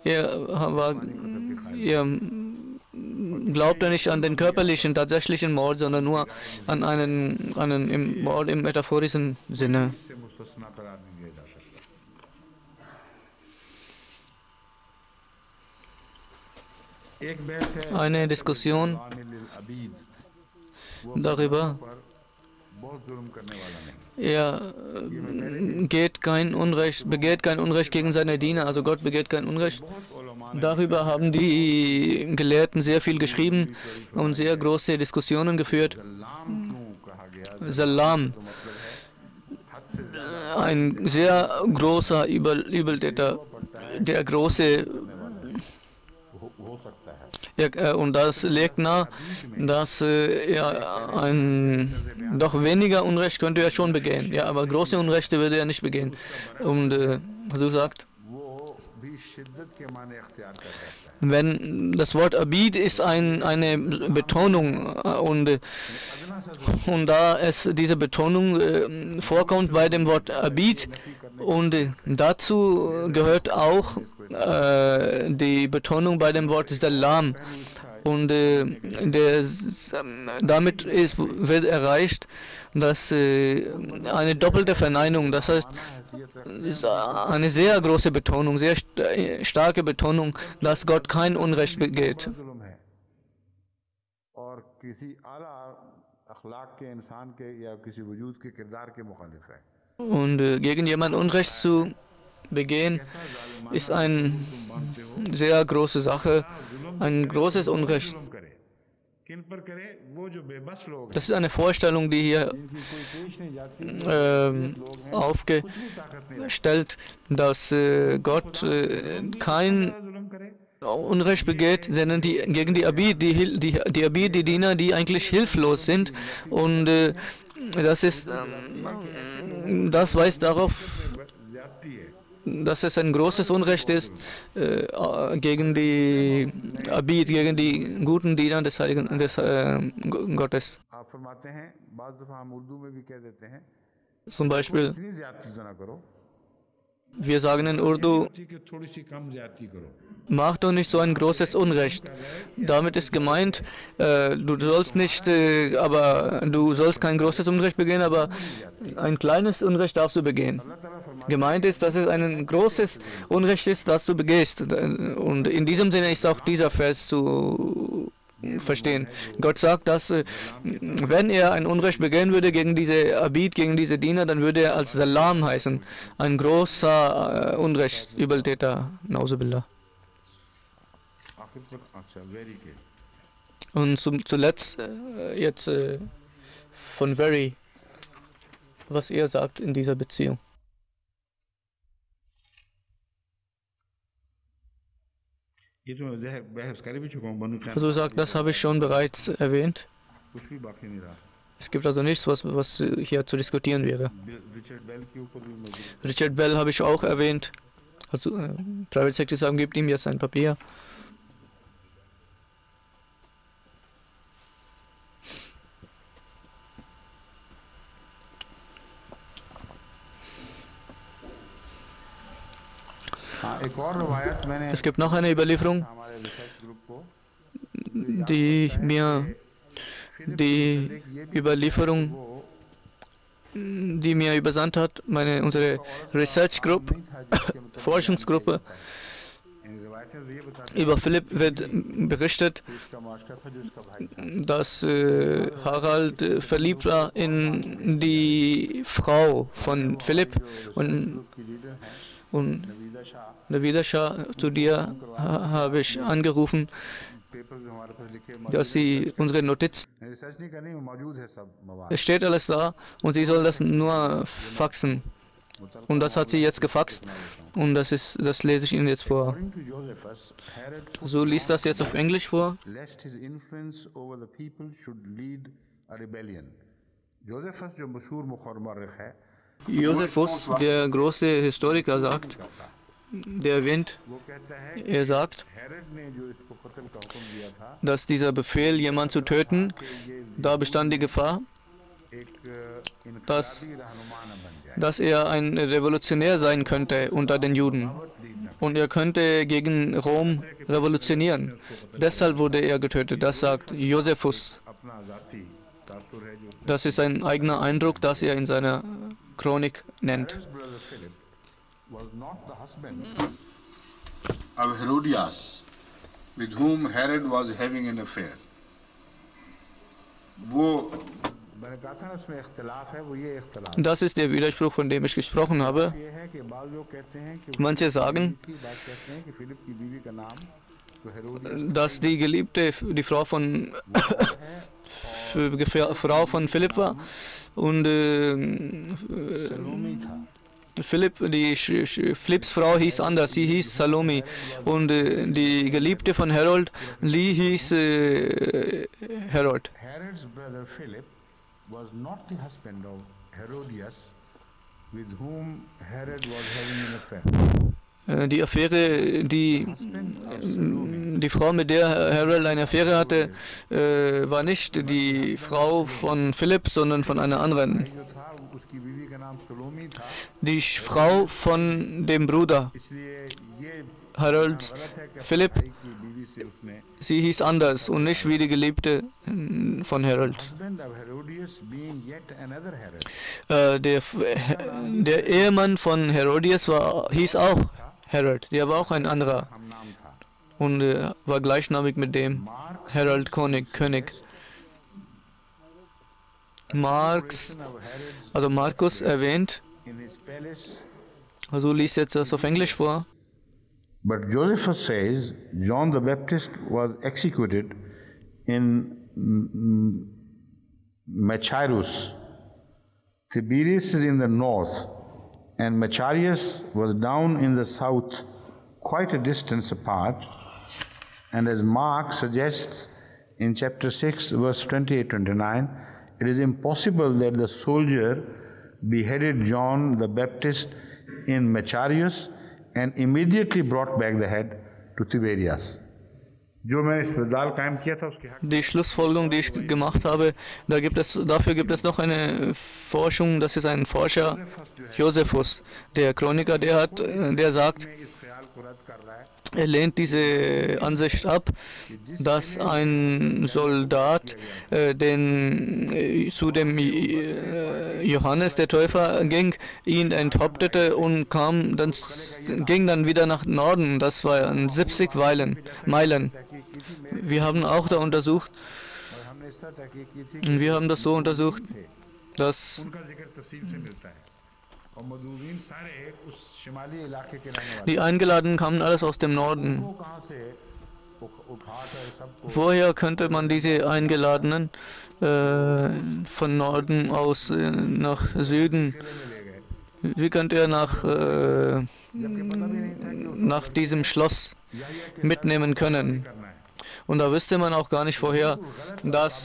Ihr glaubte nicht an den körperlichen, tatsächlichen Mord, sondern nur an einen Mord im metaphorischen Sinne. Eine Diskussion darüber, er begeht kein Unrecht gegen seine Diener, also Gott begeht kein Unrecht. Darüber haben die Gelehrten sehr viel geschrieben und sehr große Diskussionen geführt. Salam, ein sehr großer Übeltäter, der große, ja, und das legt nahe, dass er Doch weniger Unrecht könnte er schon begehen. Ja, aber große Unrechte würde er nicht begehen. Und so sagt, wenn das Wort Abid ist eine Betonung und da es diese Betonung vorkommt bei dem Wort Abid und dazu gehört auch die Betonung bei dem Wort Salam und damit wird erreicht, dass eine doppelte Verneinung, das heißt ist eine sehr große Betonung, sehr starke Betonung, dass Gott kein Unrecht begeht. Und gegen jemanden Unrecht zu begehen, ist eine sehr große Sache, ein großes Unrecht. Das ist eine Vorstellung, die hier aufgestellt, dass Gott kein Unrecht begeht, sondern gegen die Abid, die Abid, die Diener, die eigentlich hilflos sind. Und das weist darauf, dass es ein großes Unrecht ist gegen die Abid, gegen die guten Diener des Heiligen Gottes. Zum Beispiel, wir sagen in Urdu, mach doch nicht so ein großes Unrecht. Damit ist gemeint, du sollst kein großes Unrecht begehen, aber ein kleines Unrecht darfst du begehen. Gemeint ist, dass es ein großes Unrecht ist, das du begehst. Und in diesem Sinne ist auch dieser Vers zu verstehen. Gott sagt, dass wenn er ein Unrecht begehen würde gegen diese Abid, gegen diese Diener, dann würde er als Salam heißen. Ein großer Unrechtsübeltäter. Nauzubillah. Und zuletzt jetzt von Very, was er sagt in dieser Beziehung. Also sagt, das habe ich schon bereits erwähnt. Es gibt also nichts, was hier zu diskutieren wäre. Richard Bell habe ich auch erwähnt. Also Private Secretary sagen, gibt ihm jetzt ein Papier. Es gibt noch eine Überlieferung, die mir übersandt hat, unsere Research Group, Forschungsgruppe. Über Philipp wird berichtet, dass Harald verliebt war in die Frau von Philipp und Navida Shah, zu dir habe ich angerufen, dass sie unsere Notizen, es steht alles da und sie soll das nur faxen. Und das hat sie jetzt gefaxt und das lese ich Ihnen jetzt vor. So liest das jetzt auf Englisch vor. Josephus, der große Historiker, sagt, er sagt, dass dieser Befehl, jemanden zu töten, da bestand die Gefahr, dass er ein Revolutionär sein könnte unter den Juden. Und er könnte gegen Rom revolutionieren. Deshalb wurde er getötet. Das sagt Josephus. Das ist ein eigener Eindruck, das er in seiner Chronik nennt. Of Herodias, with whom Herod was having an affair. Das ist der Widerspruch, von dem ich gesprochen habe. Manche sagen, dass die Geliebte die Frau von Philipp war und Philipps Frau hieß anders, sie hieß Salome und die Geliebte von Harold, Lee hieß Harold. was not the husband of Herodias, with whom Herod was having an affair. Die Affäre, die Frau, mit der Harold eine Affäre hatte, war nicht die Frau von Philipp, sondern von einer anderen. Die Frau von dem Bruder Harolds, Philipp, sie hieß anders und nicht wie die Geliebte von Harold. Der Ehemann von Herodias hieß auch Harold, der war auch ein anderer und war gleichnamig mit dem Harold König. Markus erwähnt, also liest jetzt das auf Englisch vor. But Josephus says John the Baptist was executed in Machaerus. Tiberias is in the north, and Machaerus was down in the south, quite a distance apart. And as Mark suggests in chapter 6, verse 28-29, it is impossible that the soldier beheaded John the Baptist in Machaerus and immediately brought back the head to Tiberias. Die Schlussfolgerung, die ich gemacht habe, dafür gibt es noch eine Forschung, das ist ein Forscher, Josephus, der Chroniker, der sagt, er lehnt diese Ansicht ab, dass ein Soldat zu dem Johannes der Täufer ging, ihn enthauptete und ging dann wieder nach Norden. Das waren 70 Meilen. Wir haben auch da untersucht, und wir haben das so untersucht, dass die Eingeladenen kamen alles aus dem Norden. Woher könnte man diese Eingeladenen von Norden aus nach Süden, wie könnte er nach diesem Schloss mitnehmen können? Und da wüsste man auch gar nicht vorher, dass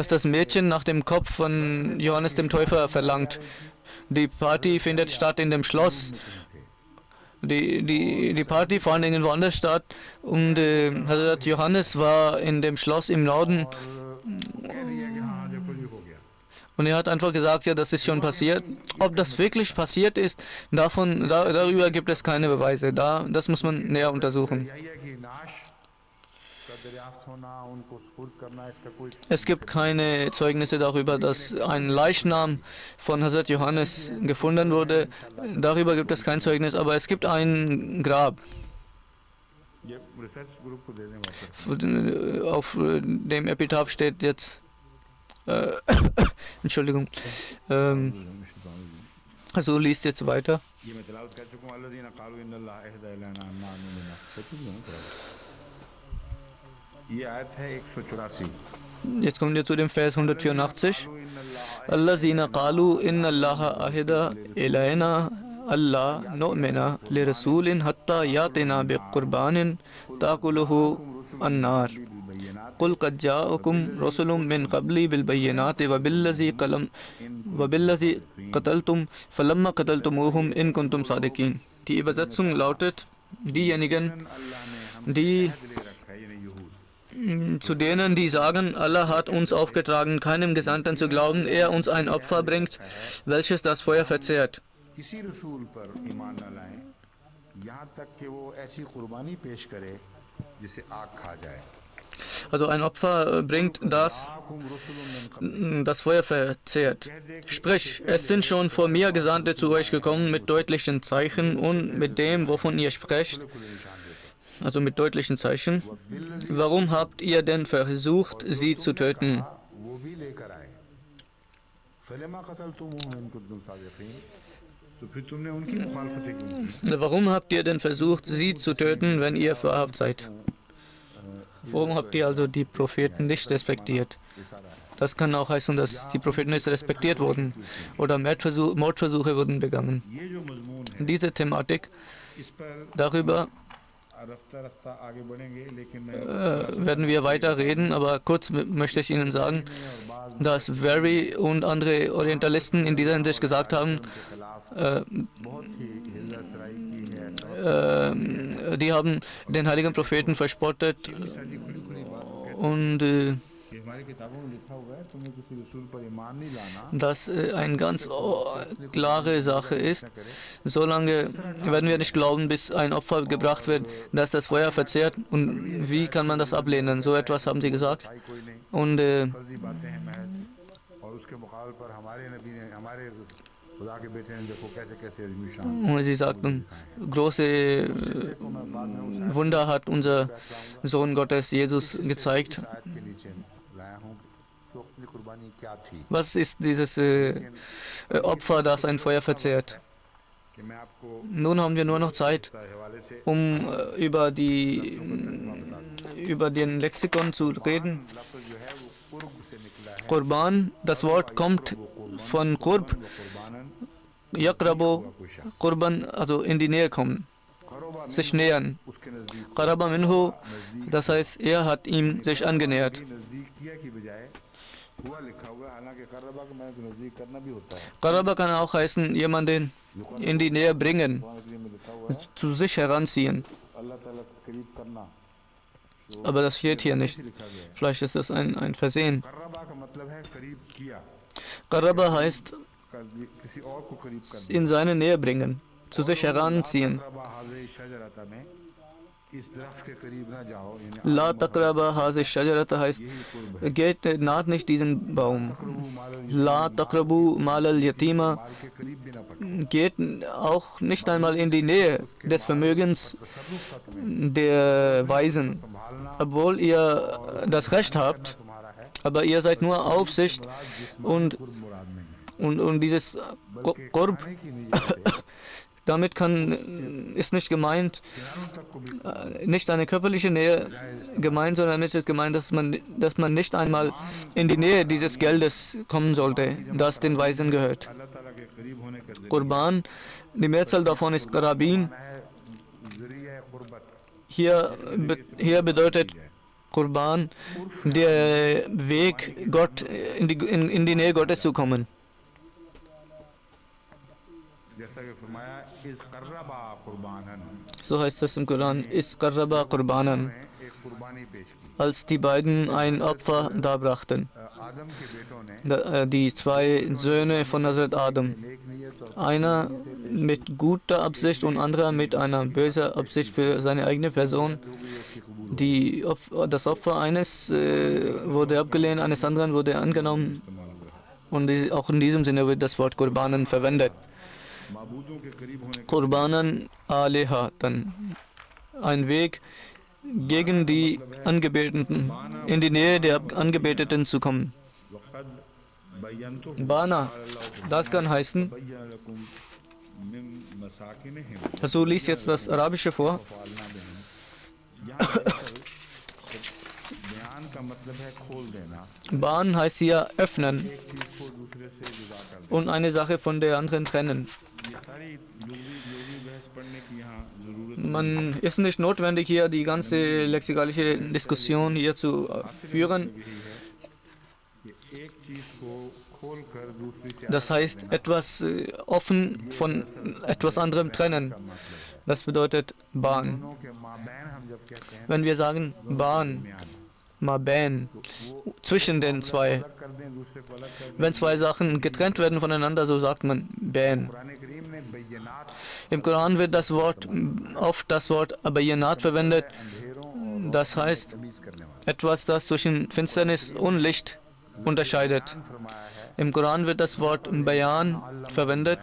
das Mädchen nach dem Kopf von Johannes dem Täufer verlangt. Die Party findet statt in dem Schloss. Die Party vor allen Dingen woanders statt. Und Johannes war in dem Schloss im Norden. Und er hat einfach gesagt, ja, das ist schon passiert. Ob das wirklich passiert ist, darüber gibt es keine Beweise. Das muss man näher untersuchen. Es gibt keine Zeugnisse darüber, dass ein Leichnam von Hazrat Johannes gefunden wurde. Darüber gibt es kein Zeugnis, aber es gibt ein Grab. Auf dem Epitaph steht jetzt Entschuldigung. Also liest jetzt weiter. Jetzt kommen wir zu dem Vers 184. Allazina qalu inna Allaha ahida ilayna alla nu'mina li rasulin hatta yatina bi qurbanin taquluhu an-nar. قل قد جاءكم رسل من قبلي بالبينات وبالذي قتلتم فلما قتلتموهم إن كنتم صادقين. Die Übersetzung lautet, diejenigen, zu denen, die sagen, Allah hat uns aufgetragen, keinem Gesandten zu glauben, er uns ein Opfer bringt, welches das Feuer verzehrt. Also ein Opfer bringt, das Feuer verzehrt. Sprich, es sind schon vor mir Gesandte zu euch gekommen mit deutlichen Zeichen und mit dem, wovon ihr sprecht, also mit deutlichen Zeichen. Warum habt ihr denn versucht, sie zu töten? Warum habt ihr denn versucht, sie zu töten, wenn ihr wahrhaft seid? Warum habt ihr also die Propheten nicht respektiert? Das kann auch heißen, dass die Propheten nicht respektiert wurden oder Mordversuche wurden begangen. Diese Thematik, darüber werden wir weiter reden, aber kurz möchte ich Ihnen sagen, dass Verri und andere Orientalisten in dieser Hinsicht gesagt haben, die haben den heiligen Propheten verspottet und das eine ganz klare Sache ist. Solange werden wir nicht glauben, bis ein Opfer gebracht wird, dass das Feuer verzehrt. Und wie kann man das ablehnen? So etwas haben sie gesagt. Und sie sagten, große Wunder hat unser Sohn Gottes, Jesus, gezeigt. Was ist dieses Opfer, das ein Feuer verzehrt? Nun haben wir nur noch Zeit, um über den Lexikon zu reden. Qurban, das Wort kommt von Qurb, Yaqrabu, Qurban, also in die Nähe kommen, sich nähern. Qaraba minhu, das heißt, er hat ihm sich angenähert. Qaraba kann auch heißen, jemanden in die Nähe bringen, zu sich heranziehen. Aber das steht hier nicht. Vielleicht ist das ein Versehen. Qaraba heißt in seine Nähe bringen, zu sich heranziehen. La taqraba hazi shajarata heißt, geht, naht nicht diesen Baum. La taqrabu mal al yatima, geht auch nicht einmal in die Nähe des Vermögens der Weisen, obwohl ihr das Recht habt, aber ihr seid nur Aufsicht und dieses Qurb, damit ist nicht gemeint, nicht eine körperliche Nähe gemeint, sondern damit ist gemeint, dass man nicht einmal in die Nähe dieses Geldes kommen sollte, das den Weisen gehört. Qurban, die Mehrzahl davon ist Qarabin. Hier bedeutet Qurban der Weg, Gott in die Nähe Gottes zu kommen. So heißt es im Koran, Is qarraba qurbanan, als die beiden ein Opfer darbrachten. Die zwei Söhne von Hazrat Adam. Einer mit guter Absicht und anderer mit einer bösen Absicht für seine eigene Person. Das Opfer eines wurde abgelehnt, eines anderen wurde angenommen. Und auch in diesem Sinne wird das Wort Qurbanan verwendet. Qurbanan Aleha, dann ein Weg gegen die Angebeteten, in die Nähe der Angebeteten zu kommen. Bana, das kann heißen, also liest jetzt das Arabische vor. Ban heißt hier öffnen und eine Sache von der anderen trennen. Man ist nicht notwendig, hier die ganze lexikalische Diskussion hier zu führen. Das heißt, etwas offen von etwas anderem trennen. Das bedeutet Ban. Wenn wir sagen Ban, Maban, zwischen den zwei. Wenn zwei Sachen getrennt werden voneinander, so sagt man Ban. Im Koran wird oft das Wort Bayanat verwendet. Das heißt, etwas, das zwischen Finsternis und Licht unterscheidet. Im Koran wird das Wort Bayan verwendet.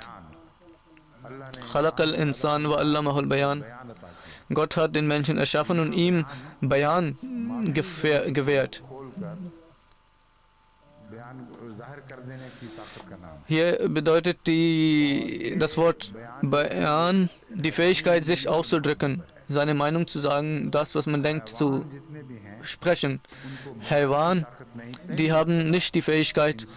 Khalaqal insan wa allamahul bayan. Gott hat den Menschen erschaffen und ihm Bayan gewährt. Hier bedeutet das Wort Bayan die Fähigkeit, sich auszudrücken, seine Meinung zu sagen, das, was man denkt, zu sprechen. Haywan, die haben nicht die Fähigkeit,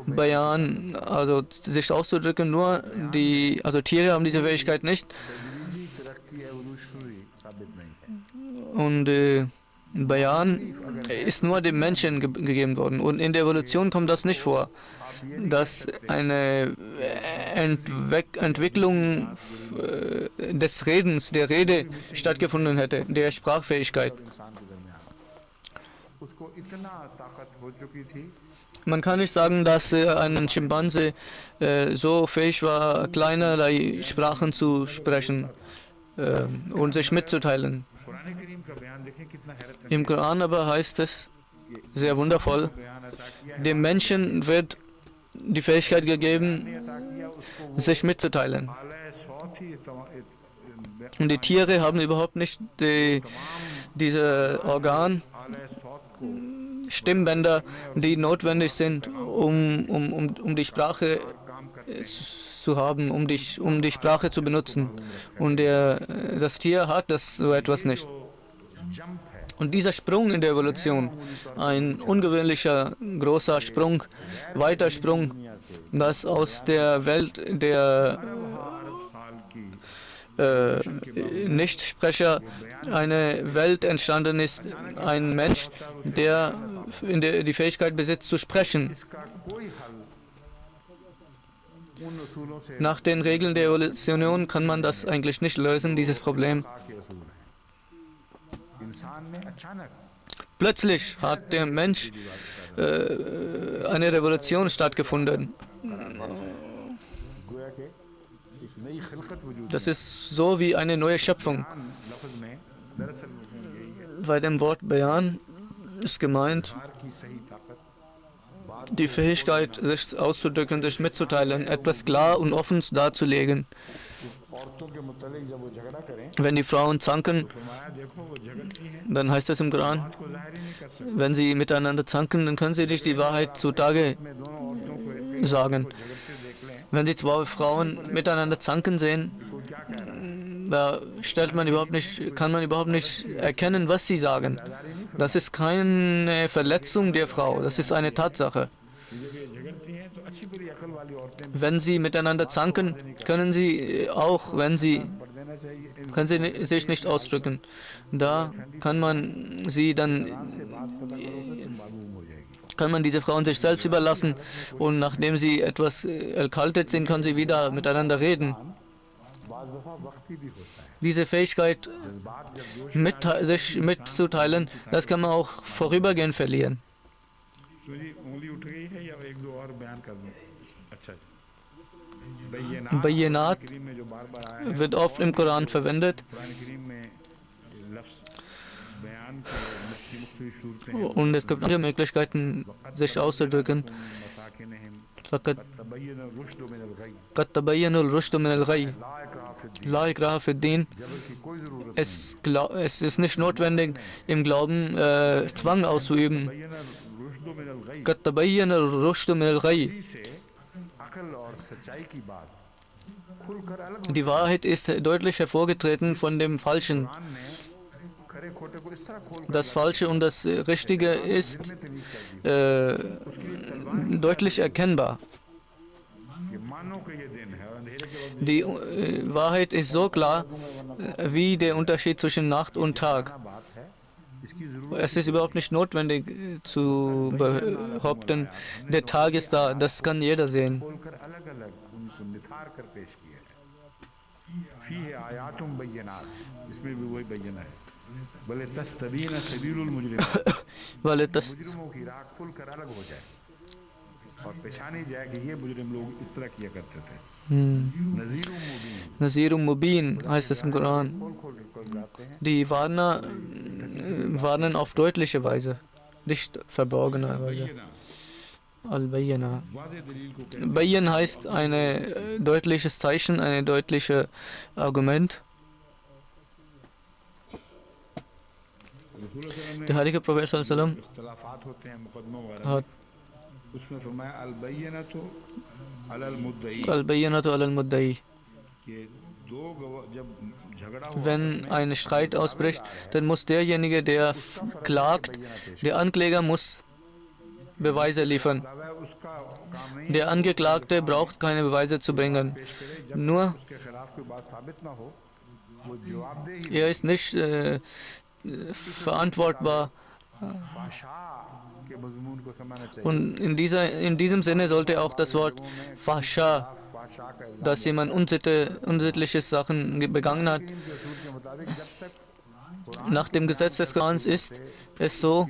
Bayan, also sich auszudrücken, also Tiere haben diese Fähigkeit nicht. Und Bayan ist nur dem Menschen gegeben worden. Und in der Evolution kommt das nicht vor, dass eine Entwicklung des Redens, der Rede stattgefunden hätte, der Sprachfähigkeit. Man kann nicht sagen, dass ein Schimpanse so fähig war, kleinerlei Sprachen zu sprechen und sich mitzuteilen. Im Koran aber heißt es, sehr wundervoll, dem Menschen wird die Fähigkeit gegeben, sich mitzuteilen. Und die Tiere haben überhaupt nicht diese Organ, Stimmbänder, die notwendig sind, um die Sprache zu haben, um die Sprache zu benutzen. Und das Tier hat so etwas nicht. Und dieser Sprung in der Evolution, ein ungewöhnlicher, großer Sprung, weiter Sprung, dass aus der Welt der Nichtsprecher eine Welt entstanden ist, ein Mensch, der die Fähigkeit besitzt zu sprechen. Nach den Regeln der Evolution kann man das eigentlich nicht lösen, dieses Problem. Plötzlich hat der Mensch eine Revolution stattgefunden. Das ist so wie eine neue Schöpfung. Bei dem Wort Bayan ist gemeint, die Fähigkeit, sich auszudrücken, sich mitzuteilen, etwas klar und offen darzulegen. Wenn die Frauen zanken, dann heißt es im Koran, wenn sie miteinander zanken, dann können sie nicht die Wahrheit zutage sagen. Wenn Sie zwei Frauen miteinander zanken sehen, da kann man überhaupt nicht erkennen, was sie sagen. Das ist keine Verletzung der Frau, das ist eine Tatsache. Wenn sie miteinander zanken, können sie sich nicht ausdrücken. Da kann man diese Frauen sich selbst überlassen und nachdem sie etwas erkaltet sind, können sie wieder miteinander reden. Diese Fähigkeit, sich mitzuteilen, das kann man auch vorübergehend verlieren. Bayinat wird oft im Koran verwendet. Und es gibt andere Möglichkeiten, sich auszudrücken. قد تبين الرشد من الغي لا إكراه في الدين. Es ist nicht notwendig, im Glauben Zwang auszuüben. قد تبين الرشد من الغي. Die Wahrheit ist deutlich hervorgetreten von dem Falschen. Das Falsche und das Richtige ist deutlich erkennbar. Die Wahrheit ist so klar wie der Unterschied zwischen Nacht und Tag. Es ist überhaupt nicht notwendig zu behaupten, der Tag ist da, das kann jeder sehen. Weil das Nazirun Mubin heißt es im Koran. Die warnen auf deutliche Weise, nicht verborgene Weise. Al-Bayyana. Bayyan heißt ein deutliches Zeichen, ein deutliches Argument. Der heilige Prophet sallam hat Al-Bayyinatu al-Muddai. Wenn ein Streit ausbricht, dann muss derjenige, der klagt, der Ankläger muss Beweise liefern. Der Angeklagte braucht keine Beweise zu bringen. Nur er ist nicht verantwortbar. Und in diesem Sinne sollte auch das Wort Fahscha, dass jemand unsittliche Sachen begangen hat, nach dem Gesetz des Korans ist es so,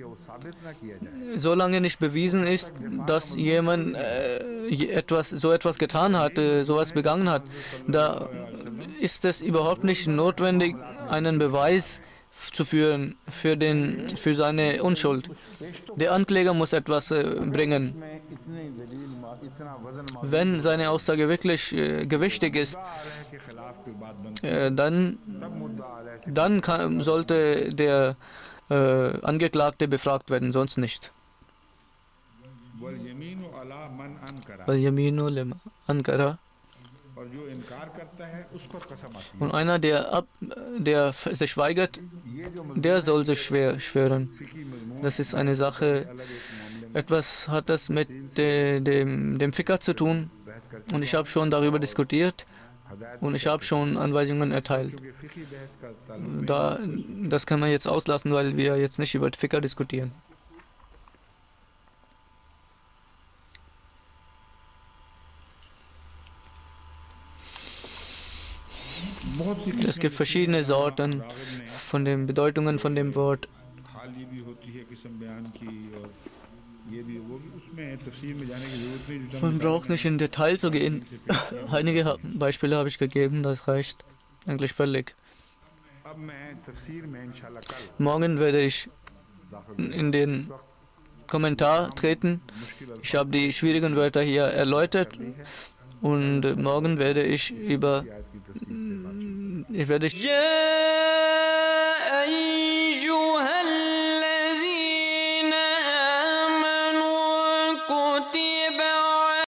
solange nicht bewiesen ist, dass jemand so etwas getan hat, sowas begangen hat, da ist es überhaupt nicht notwendig, einen Beweis zu führen für seine Unschuld. Der Ankläger muss etwas bringen. Wenn seine Aussage wirklich gewichtig ist, dann sollte der Angeklagte befragt werden, sonst nicht. Wal-Yaminu liman ankara. Und einer, der sich weigert, der soll sich schwören. Das ist eine Sache, etwas hat das mit dem Fiqh zu tun. Und ich habe schon darüber diskutiert und ich habe schon Anweisungen erteilt. Das kann man jetzt auslassen, weil wir jetzt nicht über Fiqh diskutieren. Es gibt verschiedene Sorten von den Bedeutungen von dem Wort. Man braucht nicht in Detail zu gehen. Einige Beispiele habe ich gegeben, das reicht eigentlich völlig. Morgen werde ich in den Kommentar treten. Ich habe die schwierigen Wörter hier erläutert. Und morgen werde ich über... Yeah!